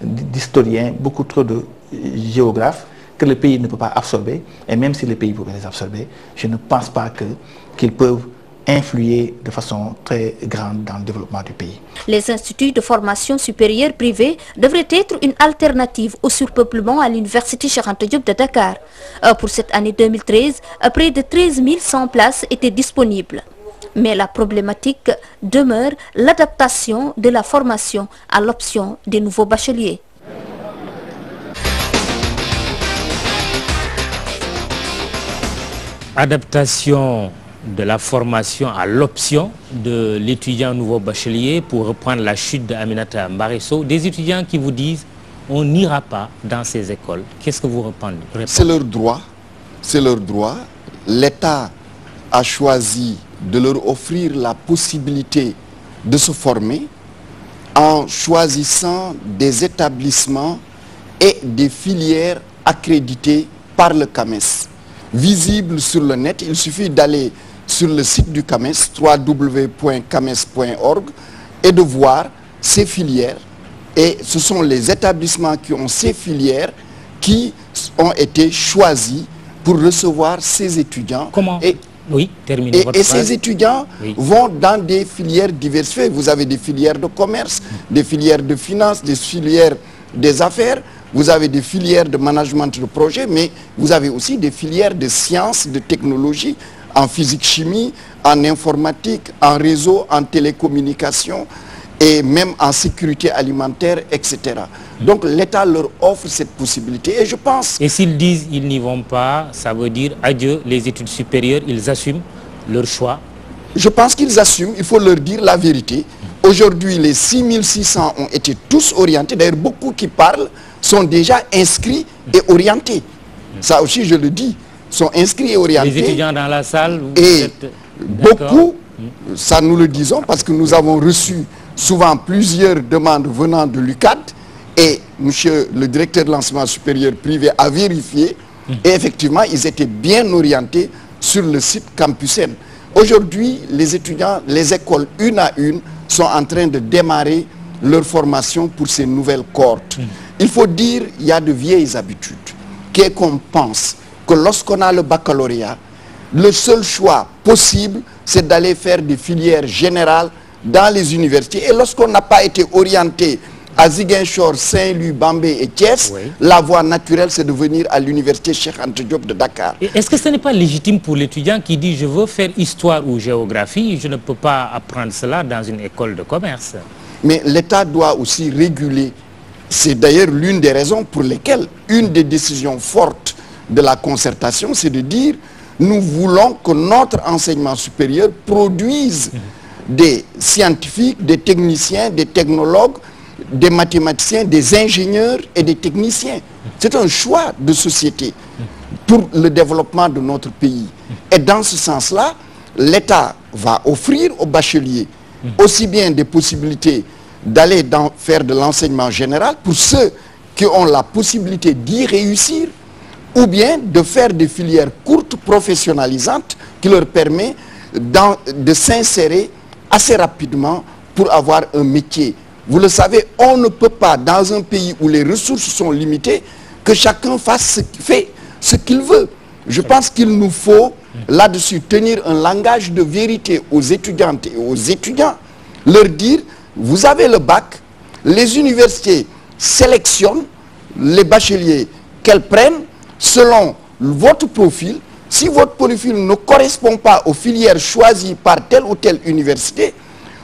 d'historiens, beaucoup trop de géographes que le pays ne peut pas absorber. Et même si le pays pouvait les absorber, je ne pense pas qu'ils peuvent influer de façon très grande dans le développement du pays. Les instituts de formation supérieure privés devraient être une alternative au surpeuplement à l'université Cheikh Anta Diop de Dakar. Pour cette année 2013, près de 13 100 places étaient disponibles. Mais la problématique demeure l'adaptation de la formation à l'option des nouveaux bacheliers. Adaptation de la formation à l'option de l'étudiant nouveau bachelier, pour reprendre la chute d'Aminata Mbarisso, des étudiants qui vous disent on n'ira pas dans ces écoles. Qu'est-ce que vous répondez? C'est leur droit, c'est leur droit. L'État a choisi de leur offrir la possibilité de se former en choisissant des établissements et des filières accréditées par le CAMES. Visible sur le net, il suffit d'aller sur le site du CAMES, www.cames.org, et de voir ces filières. Et ce sont les établissements qui ont ces filières qui ont été choisis pour recevoir ces étudiants. Comment? Oui, terminez votre phrase. Et ces étudiants vont dans des filières diversifiées. Vous avez des filières de commerce, des filières de finance, des filières des affaires, vous avez des filières de management de projet, mais vous avez aussi des filières de sciences, de technologie, en physique-chimie, en informatique, en réseau, en télécommunication et même en sécurité alimentaire, etc. Donc l'État leur offre cette possibilité et je pense... Et s'ils disent qu'ils n'y vont pas, ça veut dire adieu les études supérieures, ils assument leur choix? Je pense qu'ils assument, il faut leur dire la vérité. Aujourd'hui, les 6600 ont été tous orientés. D'ailleurs, beaucoup qui parlent sont déjà inscrits et orientés. Ça aussi, je le dis, sont inscrits et orientés. Les étudiants dans la salle, et beaucoup, ça nous le disons parce que nous avons reçu souvent plusieurs demandes venant de l'UCAD et monsieur le directeur de l'enseignement supérieur privé a vérifié et effectivement, ils étaient bien orientés sur le site Campusen. Aujourd'hui, les étudiants, les écoles, une à une, sont en train de démarrer leur formation pour ces nouvelles cohortes. Il faut dire, il y a de vieilles habitudes, qu'on pense que lorsqu'on a le baccalauréat, le seul choix possible, c'est d'aller faire des filières générales dans les universités. Et lorsqu'on n'a pas été orienté à Ziguinchor, Saint-Louis, Bambey et Thiès, la voie naturelle, c'est de venir à l'université Cheikh Anta Diop de Dakar. Est-ce que ce n'est pas légitime pour l'étudiant qui dit « je veux faire histoire ou géographie, je ne peux pas apprendre cela dans une école de commerce ». Mais l'État doit aussi réguler. C'est d'ailleurs l'une des raisons pour lesquelles une des décisions fortes de la concertation, c'est de dire « nous voulons que notre enseignement supérieur produise des scientifiques, des techniciens, des technologues, des mathématiciens, des ingénieurs et des techniciens. » C'est un choix de société pour le développement de notre pays. Et dans ce sens-là, l'État va offrir aux bacheliers aussi bien des possibilités d'aller faire de l'enseignement général pour ceux qui ont la possibilité d'y réussir, ou bien de faire des filières courtes professionnalisantes qui leur permet de s'insérer assez rapidement pour avoir un métier. Vous le savez, on ne peut pas, dans un pays où les ressources sont limitées, que chacun fasse ce qu'il veut. Je pense qu'il nous faut, là-dessus, tenir un langage de vérité aux étudiantes et aux étudiants, leur dire, vous avez le bac, les universités sélectionnent les bacheliers qu'elles prennent selon votre profil. Si votre profil ne correspond pas aux filières choisies par telle ou telle université,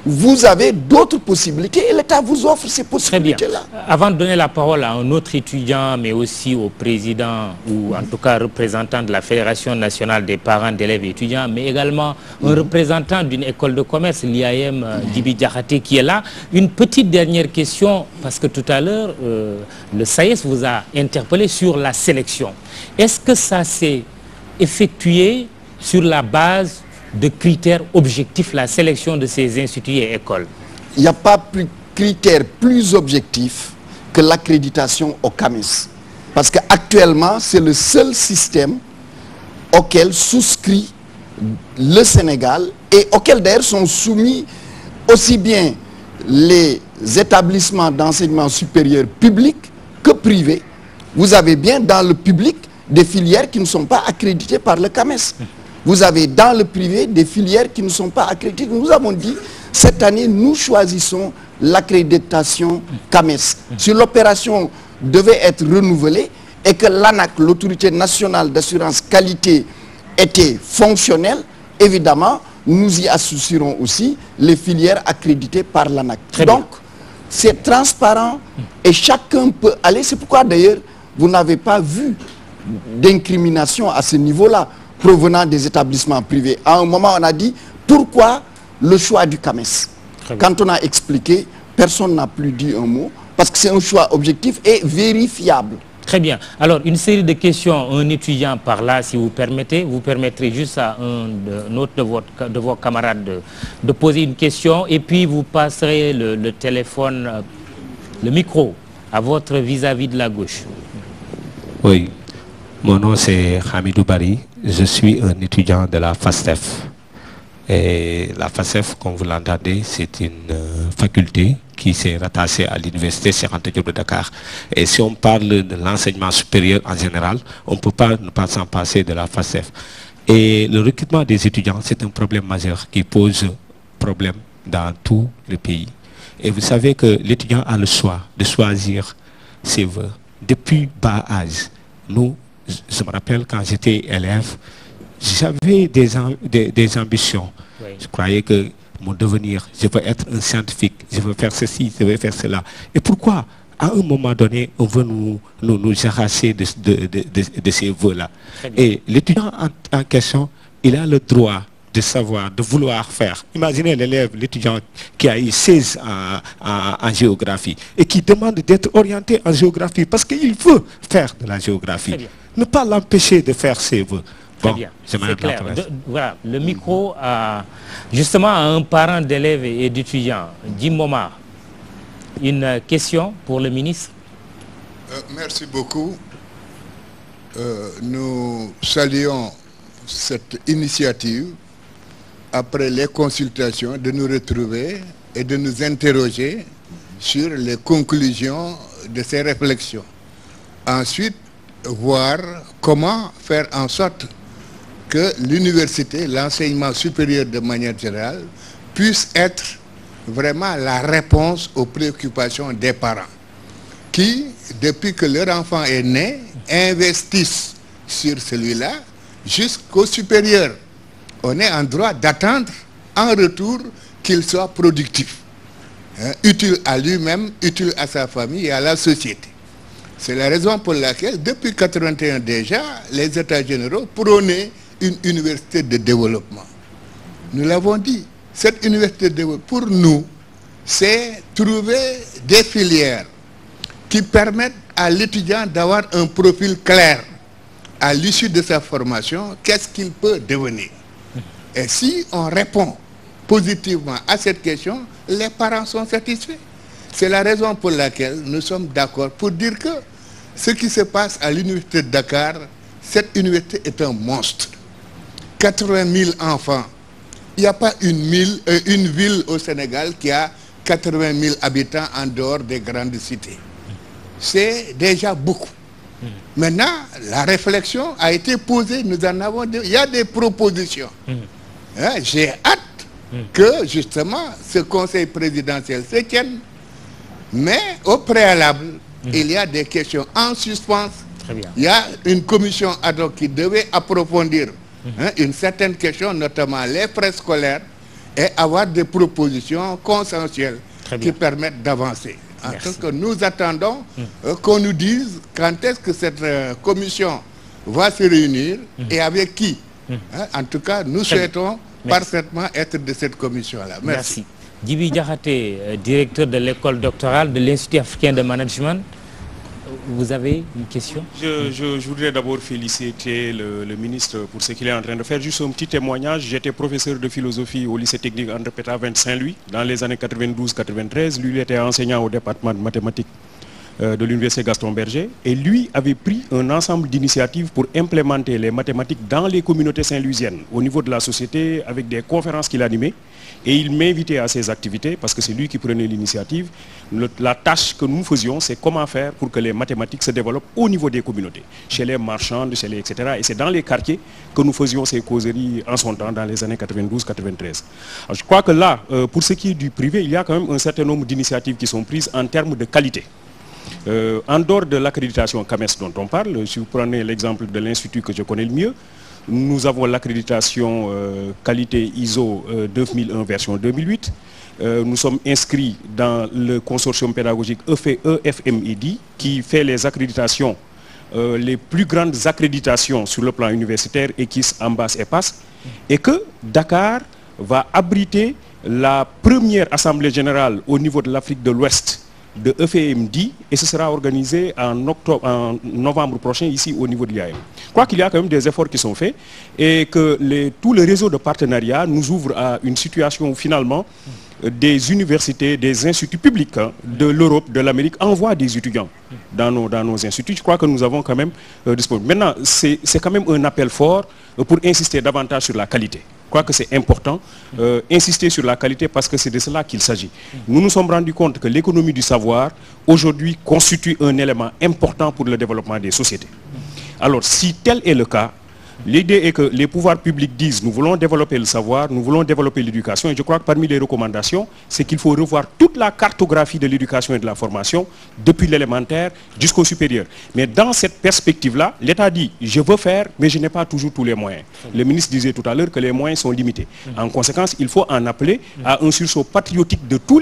vous avez d'autres possibilités et l'État vous offre ces possibilités-là. Avant de donner la parole à un autre étudiant, mais aussi au président ou en tout cas représentant de la Fédération nationale des parents d'élèves et étudiants, mais également un représentant d'une école de commerce, l'IAM Djibi Diakhaté, qui est là. Une petite dernière question, parce que tout à l'heure, le SAES vous a interpellé sur la sélection. Est-ce que ça s'est effectué sur la base de critères objectifs, la sélection de ces instituts et écoles? Il n'y a pas plus critère plus objectif que l'accréditation au CAMES. Parce qu'actuellement, c'est le seul système auquel souscrit le Sénégal et auquel d'ailleurs sont soumis aussi bien les établissements d'enseignement supérieur publics que privés. Vous avez bien dans le public des filières qui ne sont pas accréditées par le CAMES. Vous avez dans le privé des filières qui ne sont pas accréditées. Nous avons dit, cette année, nous choisissons l'accréditation CAMES. Si l'opération devait être renouvelée et que l'ANAC, l'autorité nationale d'assurance qualité, était fonctionnelle, évidemment, nous y associerons aussi les filières accréditées par l'ANAC. Donc, c'est transparent et chacun peut aller. C'est pourquoi d'ailleurs, vous n'avez pas vu d'incrimination à ce niveau-là provenant des établissements privés. À un moment, on a dit, pourquoi le choix du CAMES? Quand on a expliqué, personne n'a plus dit un mot, parce que c'est un choix objectif et vérifiable. Très bien. Alors, une série de questions, un étudiant par là, si vous permettez, vous permettrez juste à un autre de vos camarades de poser une question et puis vous passerez le téléphone, le micro à votre vis-à-vis de la gauche. Oui, mon nom c'est Hamidou Bari, je suis un étudiant de la FASTEF. Et la FASTEF, comme vous l'entendez, c'est une faculté qui s'est rattachée à l'université Cheikh Anta Diop de Dakar. Et si on parle de l'enseignement supérieur en général, on ne peut pas ne pas s'en passer de la FASTEF. Et le recrutement des étudiants, c'est un problème majeur qui pose problème dans tout le pays. Et vous savez que l'étudiant a le choix de choisir ses voeux. Depuis bas âge, nous, je me rappelle quand j'étais élève, j'avais des ambitions. Oui. Je croyais que mon devenir, je veux être un scientifique, je veux faire ceci, je veux faire cela. Et pourquoi, à un moment donné, on veut nous arracher de ces voeux-là? Et l'étudiant en question, il a le droit de savoir, de vouloir faire. Imaginez l'élève, l'étudiant qui a eu 16 en géographie et qui demande d'être orienté en géographie parce qu'il veut faire de la géographie. Ne pas l'empêcher de faire ses vœux. Très bien, c'est clair. Voilà, le micro justement à un parent d'élève et d'étudiant. Jim Momar, une question pour le ministre. Merci beaucoup. Nous saluons cette initiative après les consultations de nous retrouver et de nous interroger sur les conclusions de ces réflexions. Ensuite, voir comment faire en sorte que l'université, l'enseignement supérieur de manière générale, puisse être vraiment la réponse aux préoccupations des parents qui, depuis que leur enfant est né, investissent sur celui-là jusqu'au supérieur. On est en droit d'attendre en retour qu'il soit productif, utile à lui-même, utile à sa famille et à la société. C'est la raison pour laquelle, depuis 1981 déjà, les États généraux prônaient une université de développement. Nous l'avons dit, cette université de développement, pour nous, c'est trouver des filières qui permettent à l'étudiant d'avoir un profil clair à l'issue de sa formation, qu'est-ce qu'il peut devenir. Et si on répond positivement à cette question, les parents sont satisfaits. C'est la raison pour laquelle nous sommes d'accord pour dire que ce qui se passe à l'université de Dakar, cette université est un monstre. 80 000 enfants. Il n'y a pas une ville au Sénégal qui a 80 000 habitants en dehors des grandes cités. C'est déjà beaucoup. Maintenant, la réflexion a été posée, nous en avons il y a des propositions. J'ai hâte que justement ce conseil présidentiel se tienne, mais au préalable, il y a des questions en suspens. Il y a une commission ad hoc qui devait approfondir une certaine question, notamment les frais scolaires, et avoir des propositions consensuelles qui permettent d'avancer. En tout cas, nous attendons qu'on nous dise quand est-ce que cette commission va se réunir et avec qui. En tout cas, nous souhaitons parfaitement être de cette commission-là. Merci. Djibi Diakhaté, directeur de l'école doctorale de l'Institut africain de management. Vous avez une question? Je voudrais d'abord féliciter le ministre pour ce qu'il est en train de faire. Juste un petit témoignage. J'étais professeur de philosophie au lycée technique André Pétavin de Saint-Louis dans les années 92-93. Lui, il était enseignant au département de mathématiques de l'université Gaston Berger. Et lui avait pris un ensemble d'initiatives pour implémenter les mathématiques dans les communautés saint-louisiennes au niveau de la société avec des conférences qu'il animait. Et il m'invitait à ces activités parce que c'est lui qui prenait l'initiative. La tâche que nous faisions, c'est comment faire pour que les mathématiques se développent au niveau des communautés, chez les marchands, chez les etc. Et c'est dans les quartiers que nous faisions ces causeries en son temps, dans les années 92-93. Je crois que là, pour ce qui est du privé, il y a quand même un certain nombre d'initiatives qui sont prises en termes de qualité. En dehors de l'accréditation CAMES dont on parle, si vous prenez l'exemple de l'institut que je connais le mieux, nous avons l'accréditation qualité ISO 9001 version 2008. Nous sommes inscrits dans le consortium pédagogique EFMID qui fait les accréditations, les plus grandes accréditations sur le plan universitaire, EQUIS, AMBAS et PAS, et que Dakar va abriter la première assemblée générale au niveau de l'Afrique de l'Ouest de EFMD et ce sera organisé en novembre prochain ici au niveau de l'IAM. Je crois qu'il y a quand même des efforts qui sont faits et que tout le réseau de partenariat nous ouvre à une situation où finalement des universités, des instituts publics de l'Europe, de l'Amérique envoient des étudiants dans nos instituts. Je crois que nous avons quand même disponible. Maintenant, c'est quand même un appel fort pour insister davantage sur la qualité. Je crois que c'est important, insister sur la qualité parce que c'est de cela qu'il s'agit. Nous nous sommes rendus compte que l'économie du savoir, aujourd'hui, constitue un élément important pour le développement des sociétés. Alors, si tel est le cas, l'idée est que les pouvoirs publics disent nous voulons développer le savoir, nous voulons développer l'éducation et je crois que parmi les recommandations, c'est qu'il faut revoir toute la cartographie de l'éducation et de la formation depuis l'élémentaire jusqu'au supérieur. Mais dans cette perspective-là, l'État dit je veux faire mais je n'ai pas toujours tous les moyens. Le ministre disait tout à l'heure que les moyens sont limités. En conséquence, il faut en appeler à un sursaut patriotique de tous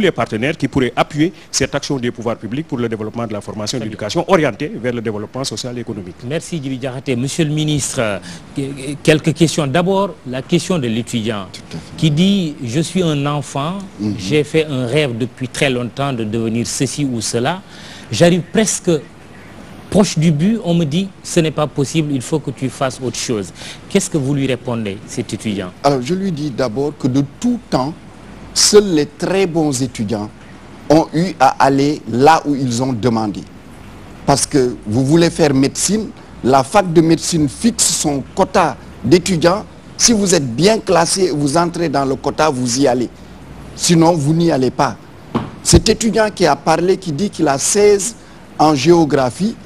les partenaires qui pourraient appuyer cette action des pouvoirs publics pour le développement de la formation et de l'éducation orientée vers le développement social et économique. Merci Djibi Diakhaté. Monsieur le ministre, quelques questions. D'abord, la question de l'étudiant qui dit « Je suis un enfant, j'ai fait un rêve depuis très longtemps de devenir ceci ou cela. J'arrive presque proche du but, on me dit « Ce n'est pas possible, il faut que tu fasses autre chose. » Qu'est-ce que vous lui répondez, cet étudiant? Alors, je lui dis d'abord que de tout temps, seuls les très bons étudiants ont eu à aller là où ils ont demandé. Parce que vous voulez faire médecine, la fac de médecine fixe son quota d'étudiants. Si vous êtes bien classé, vous entrez dans le quota, vous y allez. Sinon, vous n'y allez pas. Cet étudiant qui a parlé, qui dit qu'il a 16 en géographie,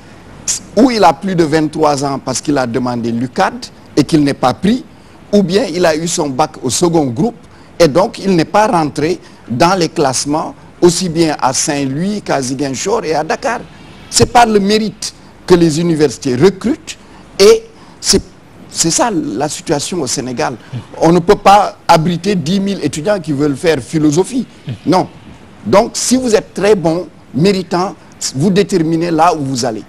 ou il a plus de 23 ans parce qu'il a demandé l'UCAD et qu'il n'est pas pris, ou bien il a eu son bac au second groupe et donc il n'est pas rentré dans les classements aussi bien à Saint-Louis qu'à Ziguinchor et à Dakar. C'est par le mérite que les universités recrutent et c'est ça la situation au Sénégal. On ne peut pas abriter 10 000 étudiants qui veulent faire philosophie. Non. Donc si vous êtes très bon, méritant, vous déterminez là où vous allez.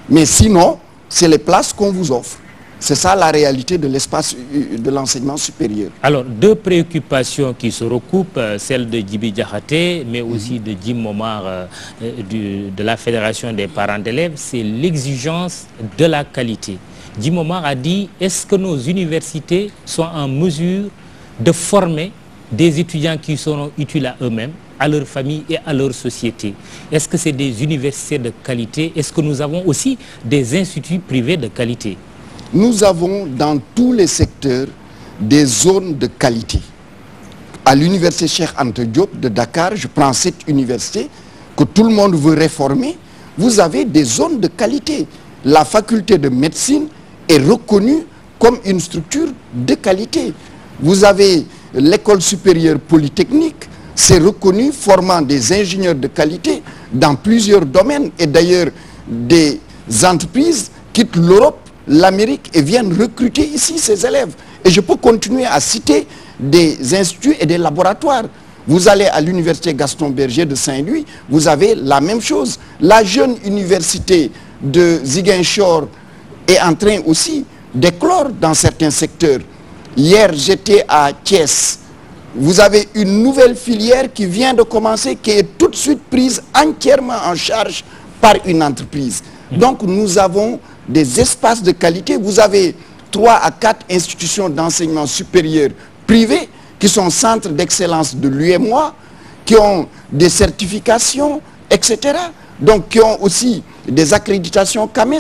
Mais sinon, c'est les places qu'on vous offre. C'est ça la réalité de l'espace de l'enseignement supérieur. Alors, deux préoccupations qui se recoupent, celle de Djibi Diakhaté, mais aussi de Jim Momar de la Fédération des parents d'élèves, c'est l'exigence de la qualité. Jim Momar a dit, est-ce que nos universités sont en mesure de former des étudiants qui seront utiles à eux-mêmes, à leur famille et à leur société? Est-ce que c'est des universités de qualité? Est-ce que nous avons aussi des instituts privés de qualité? Nous avons dans tous les secteurs des zones de qualité. À l'université Cheikh Anta Diop de Dakar, je prends cette université que tout le monde veut réformer, vous avez des zones de qualité. La faculté de médecine est reconnue comme une structure de qualité. Vous avez l'école supérieure polytechnique, c'est reconnu formant des ingénieurs de qualité dans plusieurs domaines. Et d'ailleurs, des entreprises quittent l'Europe, l'Amérique et viennent recruter ici ces élèves. Et je peux continuer à citer des instituts et des laboratoires. Vous allez à l'université Gaston Berger de Saint-Louis, vous avez la même chose. La jeune université de Ziguinchor est en train aussi d'éclore dans certains secteurs. Hier, j'étais à Thiès. Vous avez une nouvelle filière qui vient de commencer, qui est tout de suite prise entièrement en charge par une entreprise. Donc nous avons des espaces de qualité. Vous avez 3 à 4 institutions d'enseignement supérieur privées qui sont centres d'excellence de l'UEMOA, qui ont des certifications, etc. Donc qui ont aussi des accréditations CAMES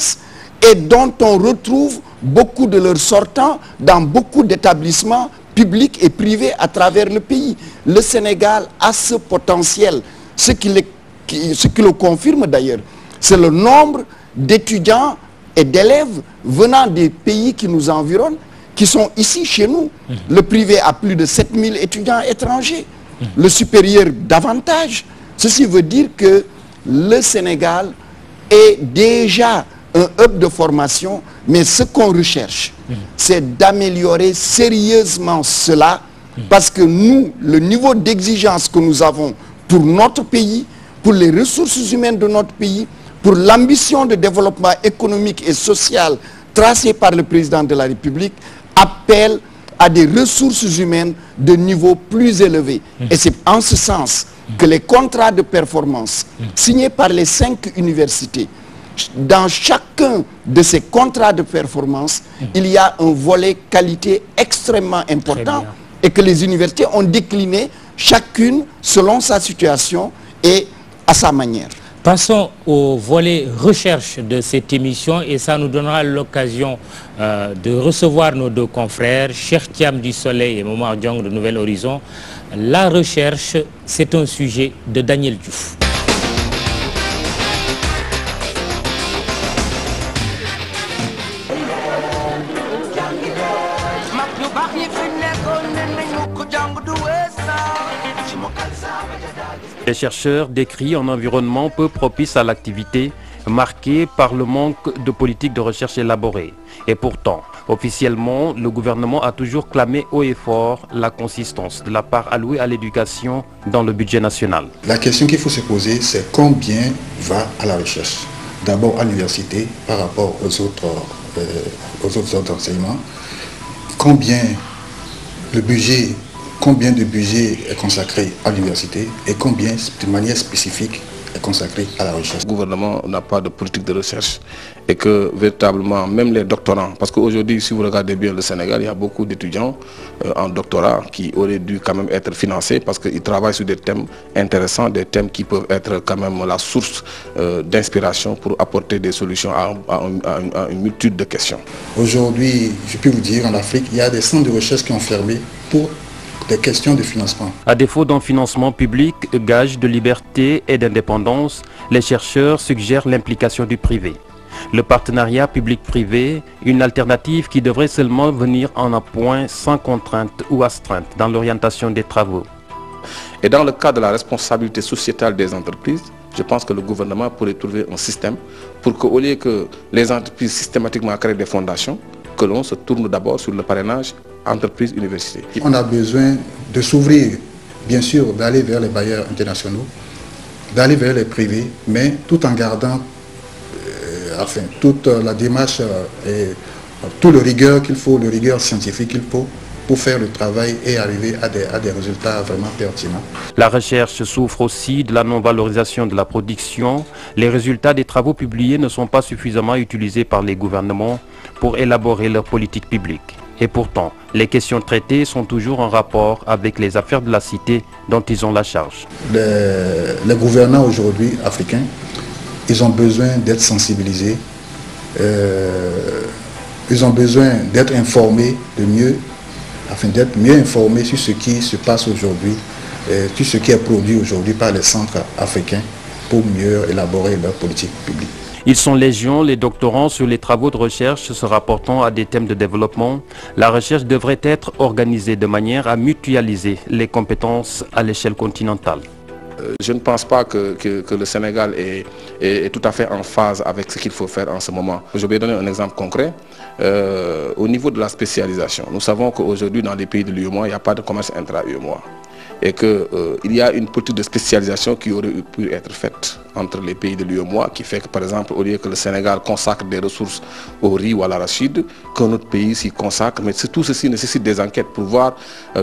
et dont on retrouve beaucoup de leurs sortants dans beaucoup d'établissements publics et privés à travers le pays. Le Sénégal a ce potentiel. Ce qui le confirme d'ailleurs, c'est le nombre d'étudiants et d'élèves venant des pays qui nous environnent, qui sont ici chez nous. Le privé a plus de 7000 étudiants étrangers, le supérieur davantage. Ceci veut dire que le Sénégal est déjà un hub de formation, mais ce qu'on recherche, c'est d'améliorer sérieusement cela, parce que nous, le niveau d'exigence que nous avons pour notre pays, pour les ressources humaines de notre pays, pour l'ambition de développement économique et social tracée par le président de la République, appelle à des ressources humaines de niveau plus élevé. Et c'est en ce sens que les contrats de performance signés par les 5 universités, dans chacun de ces contrats de performance, il y a un volet qualité extrêmement important et que les universités ont décliné chacune selon sa situation et à sa manière. Passons au volet recherche de cette émission et ça nous donnera l'occasion de recevoir nos 2 confrères, Cheikh Thiam du Soleil et Momar Diong de Nouvel Horizon. La recherche, c'est un sujet de Daniel Diouf. Les chercheurs décrivent un environnement peu propice à l'activité, marqué par le manque de politique de recherche élaborée. Et pourtant, officiellement, le gouvernement a toujours clamé haut et fort la consistance de la part allouée à l'éducation dans le budget national. La question qu'il faut se poser, c'est combien va à la recherche. D'abord à l'université par rapport aux autres enseignements. Combien de budget est consacré à l'université et combien de manière spécifique est consacré à la recherche. Le gouvernement n'a pas de politique de recherche et que véritablement même les doctorants, parce qu'aujourd'hui si vous regardez bien le Sénégal, il y a beaucoup d'étudiants en doctorat qui auraient dû quand même être financés parce qu'ils travaillent sur des thèmes intéressants, des thèmes qui peuvent être quand même la source d'inspiration pour apporter des solutions à une multitude de questions. Aujourd'hui, je peux vous dire, en Afrique, il y a des centres de recherche qui ont fermé pour des questions de financement. À défaut d'un financement public, gage de liberté et d'indépendance, les chercheurs suggèrent l'implication du privé. Le partenariat public-privé, une alternative qui devrait seulement venir en appoint sans contrainte ou astreinte dans l'orientation des travaux. Et dans le cas de la responsabilité sociétale des entreprises, je pense que le gouvernement pourrait trouver un système pour qu'au lieu que les entreprises systématiquement créent des fondations, que l'on se tourne d'abord sur le parrainage entreprise-université. On a besoin de s'ouvrir, bien sûr, d'aller vers les bailleurs internationaux, d'aller vers les privés, mais tout en gardant toute la démarche et tout le rigueur qu'il faut, le rigueur scientifique qu'il faut pour faire le travail et arriver à des résultats vraiment pertinents. La recherche souffre aussi de la non-valorisation de la production. Les résultats des travaux publiés ne sont pas suffisamment utilisés par les gouvernements pour élaborer leur politique publique. Et pourtant, les questions traitées sont toujours en rapport avec les affaires de la cité dont ils ont la charge. Les gouvernants aujourd'hui africains, ils ont besoin d'être sensibilisés, ils ont besoin d'être informés de mieux, afin d'être mieux informés sur ce qui se passe aujourd'hui, sur ce qui est produit aujourd'hui par les centres africains pour mieux élaborer leur politique publique. Ils sont légion, les doctorants sur les travaux de recherche se rapportant à des thèmes de développement. La recherche devrait être organisée de manière à mutualiser les compétences à l'échelle continentale. Je ne pense pas que le Sénégal est tout à fait en phase avec ce qu'il faut faire en ce moment. Je vais donner un exemple concret. Au niveau de la spécialisation, nous savons qu'aujourd'hui dans les pays de l'UEMOA, il n'y a pas de commerce intra-UEMOA. Et qu'il y a une politique de spécialisation qui aurait pu être faite entre les pays de l'UEMOA, qui fait que par exemple, au lieu que le Sénégal consacre des ressources au riz ou à l'arachide, qu'un autre pays s'y consacre, mais tout ceci nécessite des enquêtes pour voir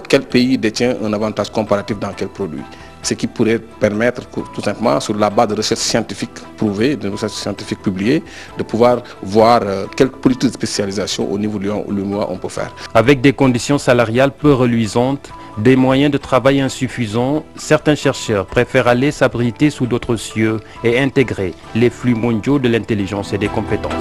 quel pays détient un avantage comparatif dans quel produit. Ce qui pourrait permettre tout simplement, sur la base de recherches scientifiques prouvées, de recherches scientifiques publiées, de pouvoir voir quelle politique de spécialisation au niveau de l'UEMOA on peut faire. Avec des conditions salariales peu reluisantes, des moyens de travail insuffisants, certains chercheurs préfèrent aller s'abriter sous d'autres cieux et intégrer les flux mondiaux de l'intelligence et des compétences.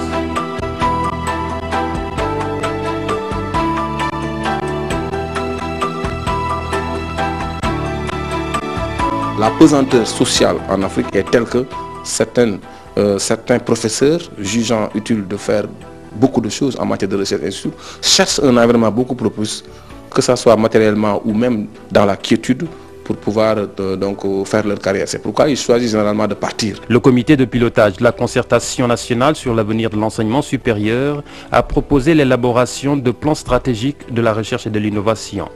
La pesanteur sociale en Afrique est telle que certains professeurs, jugeant utile de faire beaucoup de choses en matière de recherche, cherchent un environnement beaucoup plus propice, que ce soit matériellement ou même dans la quiétude, pour pouvoir faire leur carrière. C'est pourquoi ils choisissent généralement de partir. Le comité de pilotage de la concertation nationale sur l'avenir de l'enseignement supérieur a proposé l'élaboration de plans stratégiques de la recherche et de l'innovation.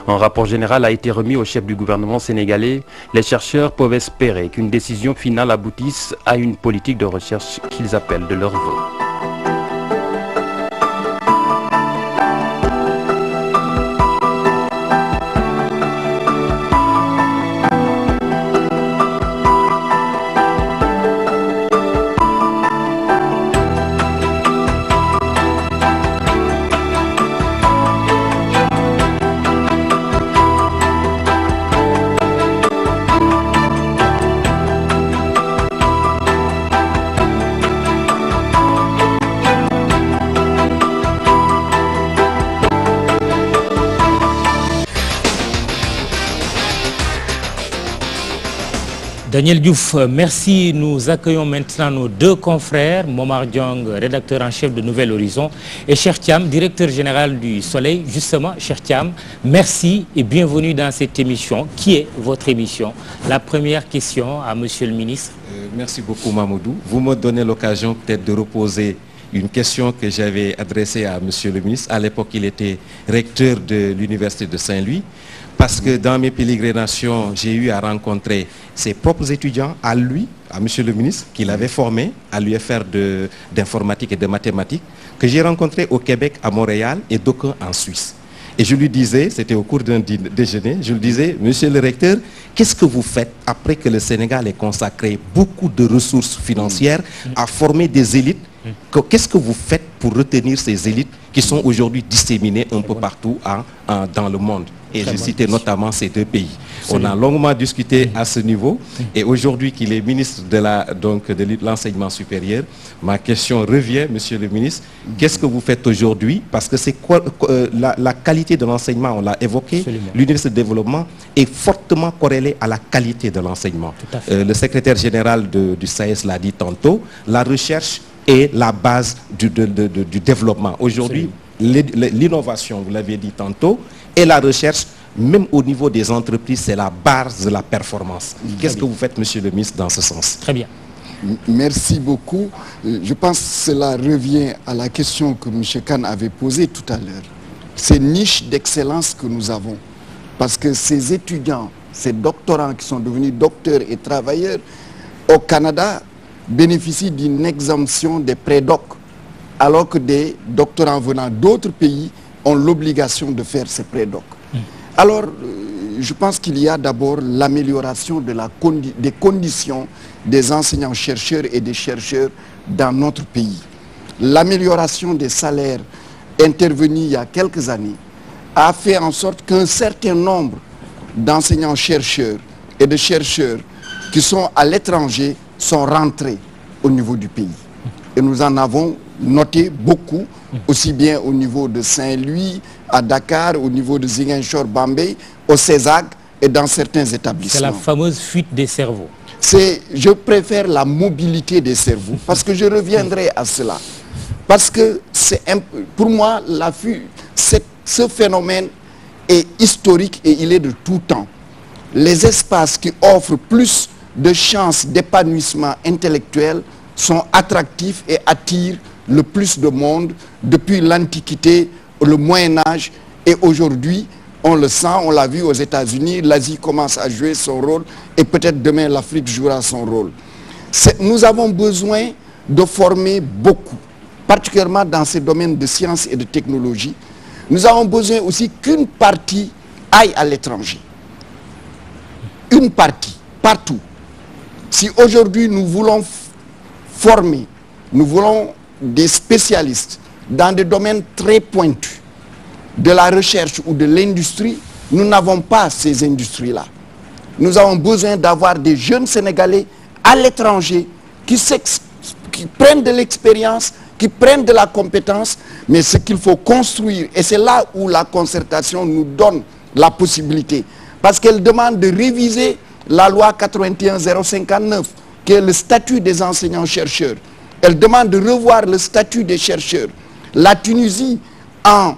Un rapport général a été remis au chef du gouvernement sénégalais. Les chercheurs peuvent espérer qu'une décision finale aboutisse à une politique de recherche qu'ils appellent de leur vœu. Daniel Diouf, merci. Nous accueillons maintenant nos deux confrères, Momar Diong, rédacteur en chef de Nouvel Horizon, et Cheikh Thiam, directeur général du Soleil. Justement, Cheikh Thiam, merci et bienvenue dans cette émission. Qui est votre émission? La première question à Monsieur le ministre. Merci beaucoup Mamoudou. Vous me donnez l'occasion peut-être de reposer une question que j'avais adressée à Monsieur le ministre. À l'époque, il était recteur de l'Université de Saint-Louis. Parce que dans mes pérégrinations, j'ai eu à rencontrer ses propres étudiants à lui, à Monsieur le ministre, qu'il avait formé à l'UFR d'informatique et de mathématiques, que j'ai rencontré au Québec, à Montréal et d'aucuns en Suisse. Et je lui disais, c'était au cours d'un déjeuner, je lui disais, Monsieur le recteur, qu'est-ce que vous faites après que le Sénégal ait consacré beaucoup de ressources financières à former des élites? Qu'est-ce que vous faites pour retenir ces élites qui sont aujourd'hui disséminées un peu partout dans le monde? Et je citais notamment ces deux pays. On a longuement discuté à ce niveau. Et aujourd'hui qu'il est ministre de l'enseignement supérieur, ma question revient, Monsieur le ministre. Qu'est-ce que vous faites aujourd'hui? Parce que c'est la qualité de l'enseignement, on l'a évoqué, l'université de développement est fortement corrélée à la qualité de l'enseignement. Le secrétaire général du SAES l'a dit tantôt, la recherche est la base du développement. Aujourd'hui, l'innovation, vous l'avez dit tantôt, et la recherche, même au niveau des entreprises, c'est la base de la performance. Qu'est-ce que vous faites, Monsieur le ministre, dans ce sens? Très bien. Merci beaucoup. Je pense que cela revient à la question que M. Khan avait posée tout à l'heure. Ces niches d'excellence que nous avons. Parce que ces étudiants, ces doctorants qui sont devenus docteurs et travailleurs, au Canada, bénéficient d'une exemption des prédocs, alors que des doctorants venant d'autres pays ont l'obligation de faire ces prédocs. Alors, je pense qu'il y a d'abord l'amélioration des conditions des enseignants-chercheurs et des chercheurs dans notre pays. L'amélioration des salaires intervenue il y a quelques années a fait en sorte qu'un certain nombre d'enseignants-chercheurs et de chercheurs qui sont à l'étranger sont rentrés au niveau du pays. Et nous en avons noté beaucoup, aussi bien au niveau de Saint-Louis, à Dakar, au niveau de Ziguinchor, Bambey, au CESAG et dans certains établissements. C'est la fameuse fuite des cerveaux. Je préfère la mobilité des cerveaux, parce que je reviendrai à cela. Parce que pour moi, ce phénomène est historique et il est de tout temps. Les espaces qui offrent plus de chances d'épanouissement intellectuel sont attractifs et attirent le plus de monde depuis l'Antiquité, le Moyen-Âge et aujourd'hui, on le sent, on l'a vu aux États-Unis, l'Asie commence à jouer son rôle et peut-être demain l'Afrique jouera son rôle. Nous avons besoin de former beaucoup, particulièrement dans ces domaines de sciences et de technologie. Nous avons besoin aussi qu'une partie aille à l'étranger. Une partie, partout. Si aujourd'hui nous voulons former, nous voulons des spécialistes dans des domaines très pointus, de la recherche ou de l'industrie, nous n'avons pas ces industries-là. Nous avons besoin d'avoir des jeunes Sénégalais à l'étranger qui prennent de l'expérience, qui prennent de la compétence, mais ce qu'il faut construire, et c'est là où la concertation nous donne la possibilité, parce qu'elle demande de réviser la loi 81-059, qui est le statut des enseignants-chercheurs. Elle demande de revoir le statut des chercheurs. La Tunisie, en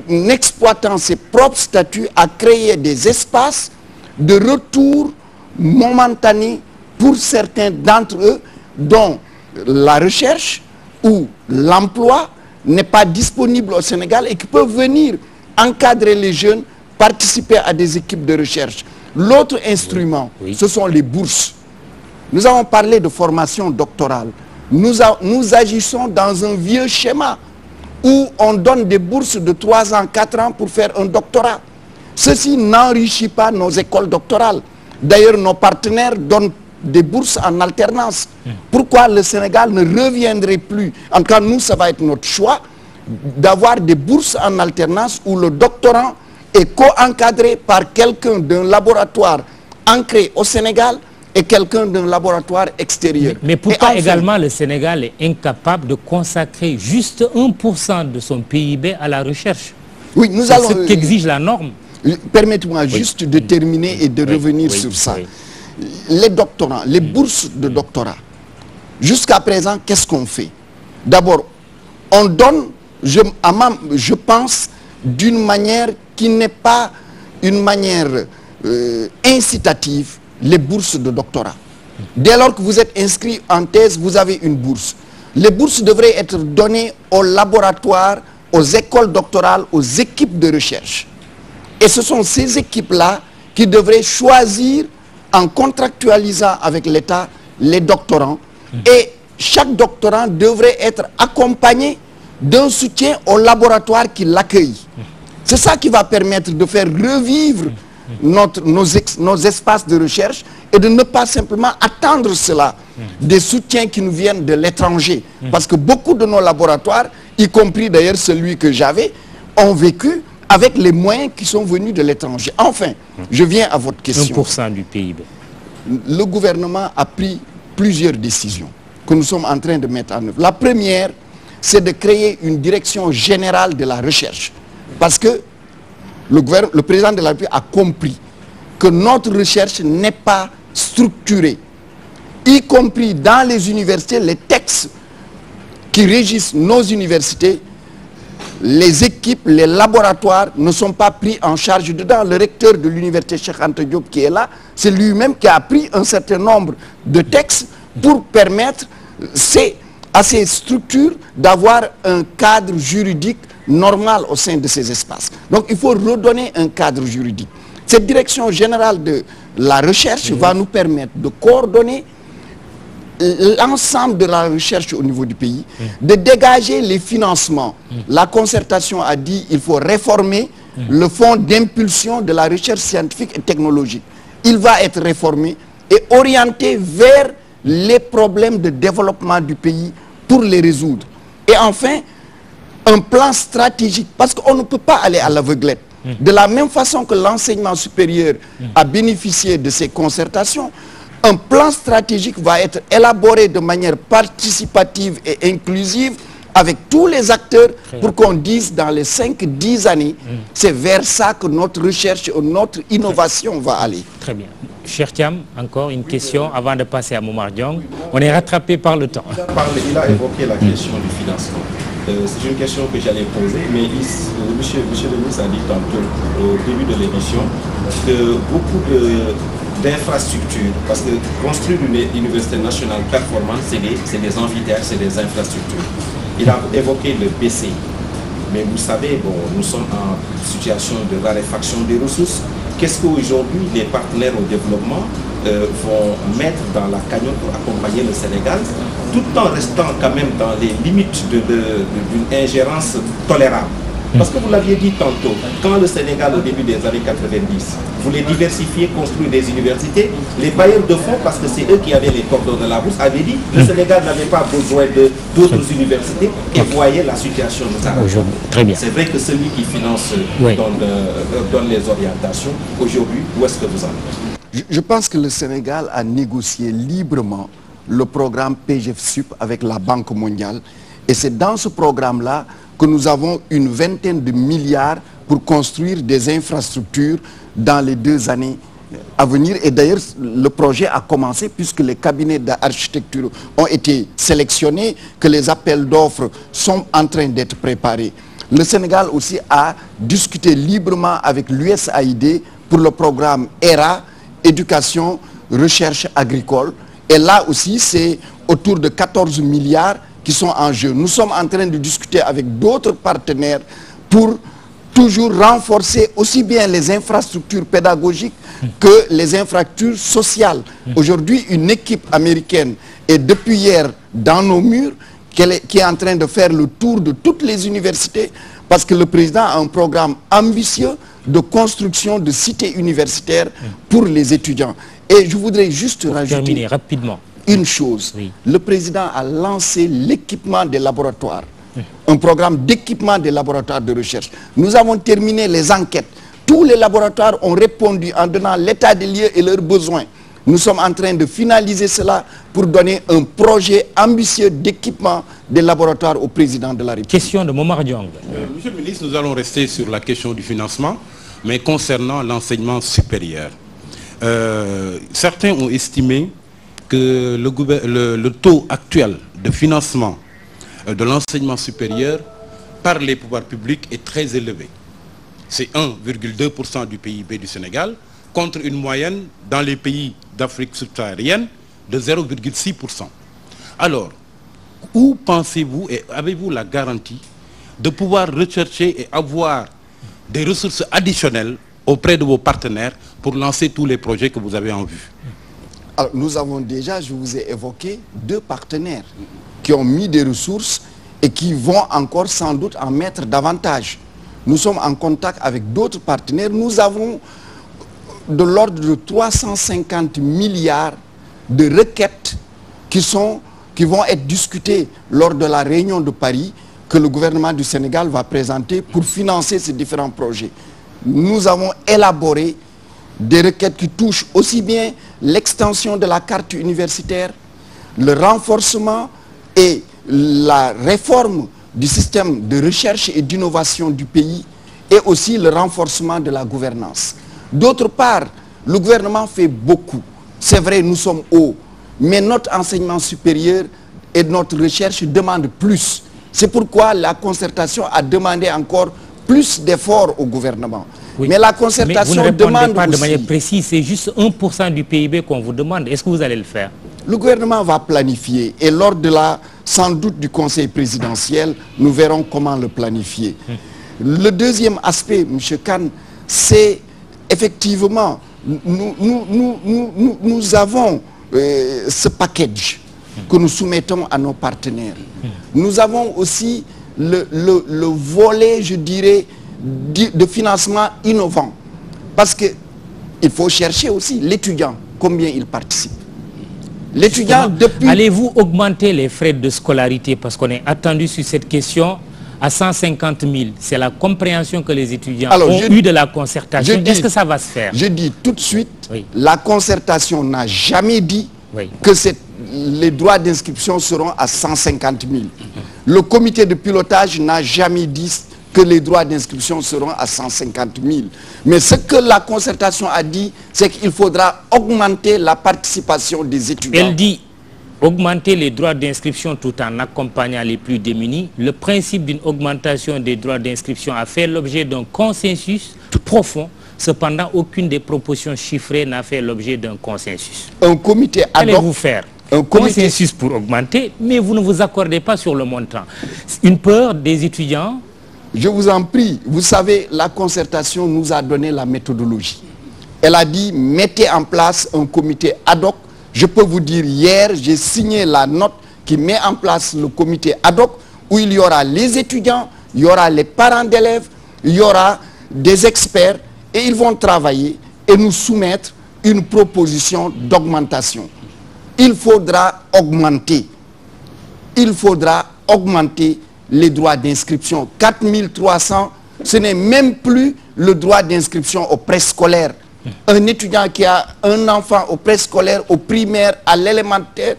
exploitant ses propres statuts, a créé des espaces de retour momentanés pour certains d'entre eux, dont la recherche ou l'emploi n'est pas disponible au Sénégal et qui peuvent venir encadrer les jeunes, participer à des équipes de recherche. L'autre instrument, ce sont les bourses. Nous avons parlé de formation doctorale. Nous agissons dans un vieux schéma où on donne des bourses de 3 ans, 4 ans pour faire un doctorat. Ceci n'enrichit pas nos écoles doctorales. D'ailleurs, nos partenaires donnent des bourses en alternance. Pourquoi le Sénégal ne reviendrait plus, en tout cas nous, ça va être notre choix, d'avoir des bourses en alternance où le doctorant est co-encadré par quelqu'un d'un laboratoire ancré au Sénégal et quelqu'un d'un laboratoire extérieur. Mais pourquoi également le Sénégal est incapable de consacrer juste 1% de son PIB à la recherche? Oui, nous allons... C'est ce qu'exige la norme. Permettez-moi juste de terminer et de revenir sur ça. les doctorants, les bourses de doctorat. Jusqu'à présent, qu'est-ce qu'on fait? D'abord, on donne, je pense, d'une manière qui n'est pas une manière incitative, les bourses de doctorat. Dès lors que vous êtes inscrit en thèse, vous avez une bourse. Les bourses devraient être données aux laboratoires, aux écoles doctorales, aux équipes de recherche. Et ce sont ces équipes-là qui devraient choisir, en contractualisant avec l'État, les doctorants. Et chaque doctorant devrait être accompagné d'un soutien au laboratoire qui l'accueille. C'est ça qui va permettre de faire revivre nos espaces de recherche et de ne pas simplement attendre cela, des soutiens qui nous viennent de l'étranger. Parce que beaucoup de nos laboratoires, y compris d'ailleurs celui que j'avais, ont vécu avec les moyens qui sont venus de l'étranger. Enfin, je viens à votre question. 1% du PIB. Le gouvernement a pris plusieurs décisions que nous sommes en train de mettre en œuvre. La première, c'est de créer une direction générale de la recherche. Parce que le président de la République a compris que notre recherche n'est pas structurée. Y compris dans les universités, les textes qui régissent nos universités, les équipes, les laboratoires ne sont pas pris en charge dedans. Le recteur de l'université Cheikh Anta Diop qui est là, c'est lui-même qui a pris un certain nombre de textes pour permettre à ces structures d'avoir un cadre juridique normal au sein de ces espaces. Donc il faut redonner un cadre juridique. Cette direction générale de la recherche va nous permettre de coordonner l'ensemble de la recherche au niveau du pays, de dégager les financements. La concertation a dit qu'il faut réformer le fonds d'impulsion de la recherche scientifique et technologique. Il va être réformé et orienté vers les problèmes de développement du pays pour les résoudre. Et enfin, un plan stratégique, parce qu'on ne peut pas aller à l'aveuglette. De la même façon que l'enseignement supérieur a bénéficié de ces concertations, un plan stratégique va être élaboré de manière participative et inclusive avec tous les acteurs pour qu'on dise dans les 5-10 années, c'est vers ça que notre recherche et notre innovation va aller. Très bien. Cher Thiam, encore une question avant de passer à Momar Diong. On est rattrapé par le temps. Il a évoqué la question du financement. C'est une question que j'allais poser, mais monsieur le ministre a dit tantôt au début de l'émission que beaucoup d'infrastructures, parce que construire une université nationale performante, c'est des amphithéâtres, c'est des infrastructures. Il a évoqué le BCI, mais vous savez, bon, nous sommes en situation de raréfaction des ressources. Qu'est-ce qu'aujourd'hui les partenaires au développement vont mettre dans la cagnotte pour accompagner le Sénégal, tout en restant quand même dans les limites d'une ingérence tolérable? Parce que vous l'aviez dit tantôt, quand le Sénégal au début des années 90 voulait diversifier, construire des universités, les bailleurs de fonds, parce que c'est eux qui avaient les cordons de la bourse, avaient dit que le Sénégal n'avait pas besoin d'autres universités et voyait la situation nous arranger. Très bien. C'est vrai que celui qui finance donne les orientations. Aujourd'hui, où est-ce que vous en êtes? Je pense que le Sénégal a négocié librement le programme PGF-SUP avec la Banque mondiale. Et c'est dans ce programme-là que nous avons une vingtaine de milliards pour construire des infrastructures dans les 2 années à venir. Et d'ailleurs, le projet a commencé puisque les cabinets d'architecture ont été sélectionnés, que les appels d'offres sont en train d'être préparés. Le Sénégal aussi a discuté librement avec l'USAID pour le programme ERA, éducation, recherche agricole. Et là aussi, c'est autour de 14 milliards qui sont en jeu. Nous sommes en train de discuter avec d'autres partenaires pour toujours renforcer aussi bien les infrastructures pédagogiques que les infrastructures sociales. Aujourd'hui, une équipe américaine est depuis hier dans nos murs, qui est en train de faire le tour de toutes les universités, parce que le président a un programme ambitieux de construction de cités universitaires pour les étudiants. Et je voudrais juste rajouter rapidement une chose. Le président a lancé l'équipement des laboratoires, un programme d'équipement des laboratoires de recherche. Nous avons terminé les enquêtes. Tous les laboratoires ont répondu en donnant l'état des lieux et leurs besoins. Nous sommes en train de finaliser cela pour donner un projet ambitieux d'équipement des laboratoires au président de la République. Question de Momar Diong. Monsieur le ministre, nous allons rester sur la question du financement, mais concernant l'enseignement supérieur. certains ont estimé que le taux actuel de financement de l'enseignement supérieur par les pouvoirs publics est très élevé. C'est 1,2% du PIB du Sénégal contre une moyenne dans les pays d'Afrique subsaharienne de 0,6%. Alors, où pensez-vous et avez-vous la garantie de pouvoir rechercher et avoir des ressources additionnelles auprès de vos partenaires pour lancer tous les projets que vous avez en vue? Alors, nous avons déjà, je vous ai évoqué, 2 partenaires qui ont mis des ressources et qui vont encore sans doute en mettre davantage. Nous sommes en contact avec d'autres partenaires. Nous avons de l'ordre de 350 milliards de requêtes qui vont être discutées lors de la réunion de Paris que le gouvernement du Sénégal va présenter pour financer ces différents projets. Nous avons élaboré des requêtes qui touchent aussi bien l'extension de la carte universitaire, le renforcement et la réforme du système de recherche et d'innovation du pays et aussi le renforcement de la gouvernance. D'autre part, le gouvernement fait beaucoup. C'est vrai, nous sommes hauts, mais notre enseignement supérieur et notre recherche demandent plus. C'est pourquoi la concertation a demandé encore plus d'efforts au gouvernement. Oui. Mais la concertation mais vous ne demande pas aussi... de manière précise, c'est juste 1% du PIB qu'on vous demande. Est-ce que vous allez le faire? Le gouvernement va planifier et lors de sans doute du conseil présidentiel, nous verrons comment le planifier. Le deuxième aspect, M. Khan, c'est effectivement, nous avons ce package que nous soumettons à nos partenaires. Nous avons aussi le volet, je dirais, de financement innovant. Parce qu'il faut chercher aussi l'étudiant, combien il participe. L'étudiant, depuis... Allez-vous augmenter les frais de scolarité? Parce qu'on est attendu sur cette question à 150 000. C'est la compréhension que les étudiants ont eue de la concertation. Est-ce que ça va se faire? Je dis tout de suite, la concertation n'a jamais dit que les droits d'inscription seront à 150 000. Le comité de pilotage n'a jamais dit que les droits d'inscription seront à 150 000. Mais ce que la concertation a dit, c'est qu'il faudra augmenter la participation des étudiants. Elle dit augmenter les droits d'inscription tout en accompagnant les plus démunis. Le principe d'une augmentation des droits d'inscription a fait l'objet d'un consensus profond. Cependant, aucune des propositions chiffrées n'a fait l'objet d'un consensus. Un comité ad hoc... Allez-vous faire un consensus pour augmenter, mais vous ne vous accordez pas sur le montant. Une peur des étudiants? Je vous en prie, vous savez, la concertation nous a donné la méthodologie. Elle a dit, mettez en place un comité ad hoc. Je peux vous dire, hier, j'ai signé la note qui met en place le comité ad hoc, où il y aura les étudiants, il y aura les parents d'élèves, il y aura des experts, et ils vont travailler et nous soumettre une proposition d'augmentation. Il faudra augmenter les droits d'inscription. 4300, ce n'est même plus le droit d'inscription au préscolaire. Un étudiant qui a un enfant au préscolaire, au primaire, à l'élémentaire,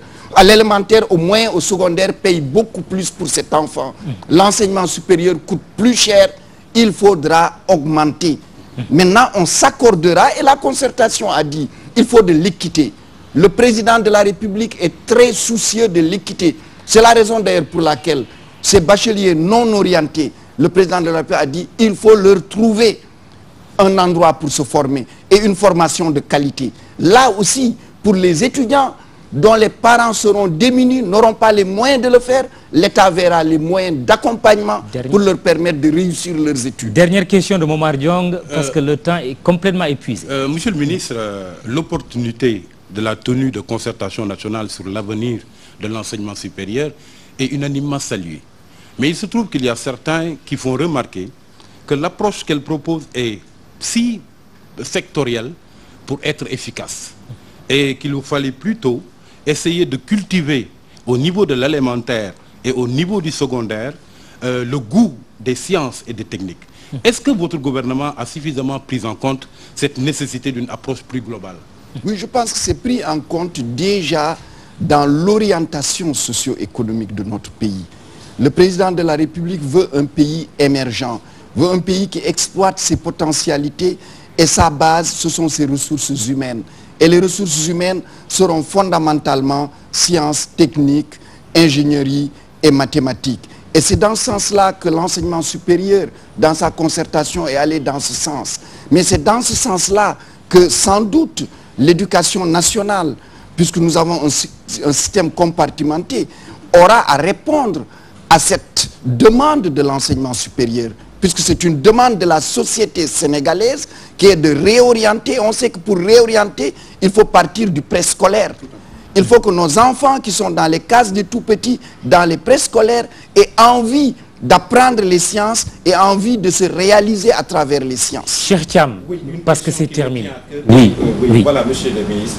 au moyen, au secondaire, paye beaucoup plus pour cet enfant. L'enseignement supérieur coûte plus cher, il faudra augmenter. Maintenant, on s'accordera et la concertation a dit, il faut de l'équité. Le président de la République est très soucieux de l'équité. C'est la raison d'ailleurs pour laquelle ces bacheliers non orientés, le président de la République a dit, il faut leur trouver un endroit pour se former et une formation de qualité. Là aussi, pour les étudiants dont les parents seront démunis, n'auront pas les moyens de le faire, l'État verra les moyens d'accompagnement pour leur permettre de réussir leurs études. Dernière question de Momar Diong, parce que le temps est complètement épuisé. Monsieur le ministre, l'opportunité de la tenue de concertation nationale sur l'avenir de l'enseignement supérieur est unanimement saluée. Mais il se trouve qu'il y a certains qui font remarquer que l'approche qu'elle propose est si sectorielle pour être efficace et qu'il nous fallait plutôt essayer de cultiver au niveau de l'élémentaire et au niveau du secondaire le goût des sciences et des techniques. Est-ce que votre gouvernement a suffisamment pris en compte cette nécessité d'une approche plus globale? Oui, je pense que c'est pris en compte déjà dans l'orientation socio-économique de notre pays. Le président de la République veut un pays émergent, veut un pays qui exploite ses potentialités Et sa base, ce sont ses ressources humaines. Et les ressources humaines seront fondamentalement sciences, techniques, ingénierie et mathématiques. Et c'est dans ce sens-là que l'enseignement supérieur, dans sa concertation, est allé dans ce sens. Mais c'est dans ce sens-là que, sans doute, l'éducation nationale, puisque nous avons un système compartimenté, aura à répondre à cette demande de l'enseignement supérieur, puisque c'est une demande de la société sénégalaise qui est de réorienter. On sait que pour réorienter, il faut partir du préscolaire. Il faut que nos enfants qui sont dans les cases des tout-petits, dans les préscolaires, aient envie d'apprendre les sciences et envie de se réaliser à travers les sciences. Cher Thiam, parce que c'est terminé. Oui, voilà, monsieur le ministre.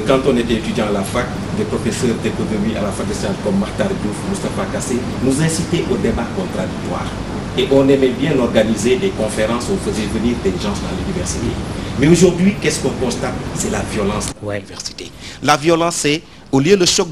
Quand on était étudiant à la fac, des professeurs d'économie à la fac de sciences comme Makhtar Diouf, Moustapha Kassé, nous incitaient au débat contradictoire. Et on aimait bien organiser des conférences, on faisait venir des gens dans l'université. Mais aujourd'hui, qu'est-ce qu'on constate? C'est la violence de l'université. La violence, c'est, au lieu du choc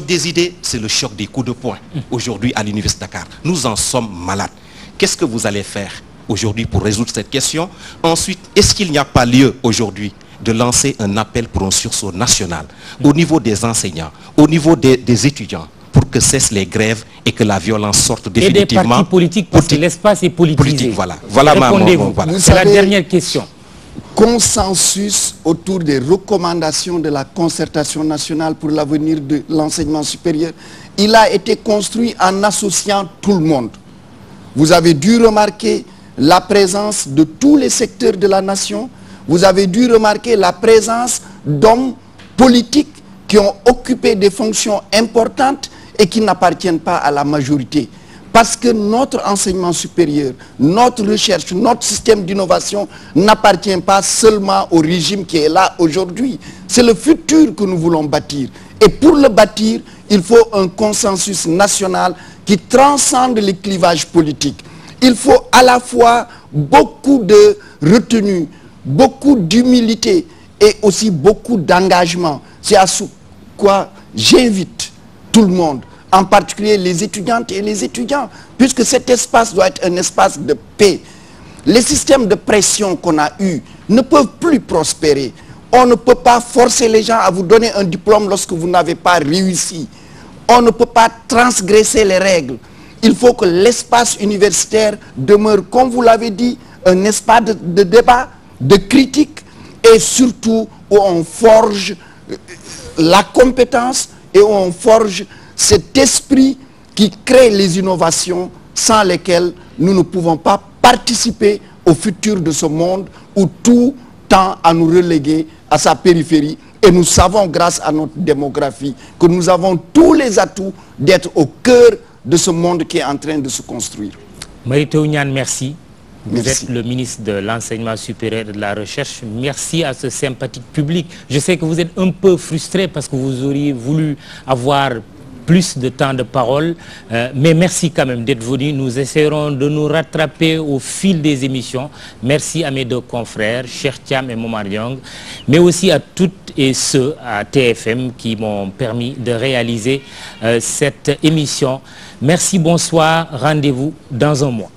des idées, c'est le choc des coups de poing. Aujourd'hui, à l'Université de Dakar, nous en sommes malades. Qu'est-ce que vous allez faire aujourd'hui pour résoudre cette question? Ensuite, est-ce qu'il n'y a pas lieu aujourd'hui de lancer un appel pour un sursaut national au niveau des enseignants, au niveau des étudiants, pour que cessent les grèves et que la violence sorte définitivement. Et des partis politiques, parce que l'espace est politisé. Voilà. Répondez-vous. Voilà. C'est la dernière question. Consensus autour des recommandations de la concertation nationale pour l'avenir de l'enseignement supérieur. Il a été construit en associant tout le monde. Vous avez dû remarquer la présence de tous les secteurs de la nation. Vous avez dû remarquer la présence d'hommes politiques qui ont occupé des fonctions importantes et qui n'appartiennent pas à la majorité. Parce que notre enseignement supérieur, notre recherche, notre système d'innovation n'appartient pas seulement au régime qui est là aujourd'hui. C'est le futur que nous voulons bâtir. Et pour le bâtir, il faut un consensus national qui transcende les clivages politiques. Il faut à la fois beaucoup de retenue, beaucoup d'humilité et aussi beaucoup d'engagement. C'est à ce quoi j'invite tout le monde, en particulier les étudiantes et les étudiants, puisque cet espace doit être un espace de paix. Les systèmes de pression qu'on a eus ne peuvent plus prospérer. On ne peut pas forcer les gens à vous donner un diplôme lorsque vous n'avez pas réussi. On ne peut pas transgresser les règles. Il faut que l'espace universitaire demeure, comme vous l'avez dit, un espace de débat, de critique, et surtout où on forge la compétence et où on forge cet esprit qui crée les innovations sans lesquelles nous ne pouvons pas participer au futur de ce monde où tout tend à nous reléguer à sa périphérie. Et nous savons, grâce à notre démographie, que nous avons tous les atouts d'être au cœur de ce monde qui est en train de se construire. Mary Teuw Niane, merci. Vous êtes le ministre de l'Enseignement supérieur et de la Recherche. Merci à ce sympathique public. Je sais que vous êtes un peu frustré parce que vous auriez voulu avoir plus de temps de parole, mais merci quand même d'être venu. Nous essaierons de nous rattraper au fil des émissions. Merci à mes deux confrères, Cheikh Thiam et Momar Diong, mais aussi à toutes et ceux à TFM qui m'ont permis de réaliser cette émission. Merci, bonsoir, rendez-vous dans un mois.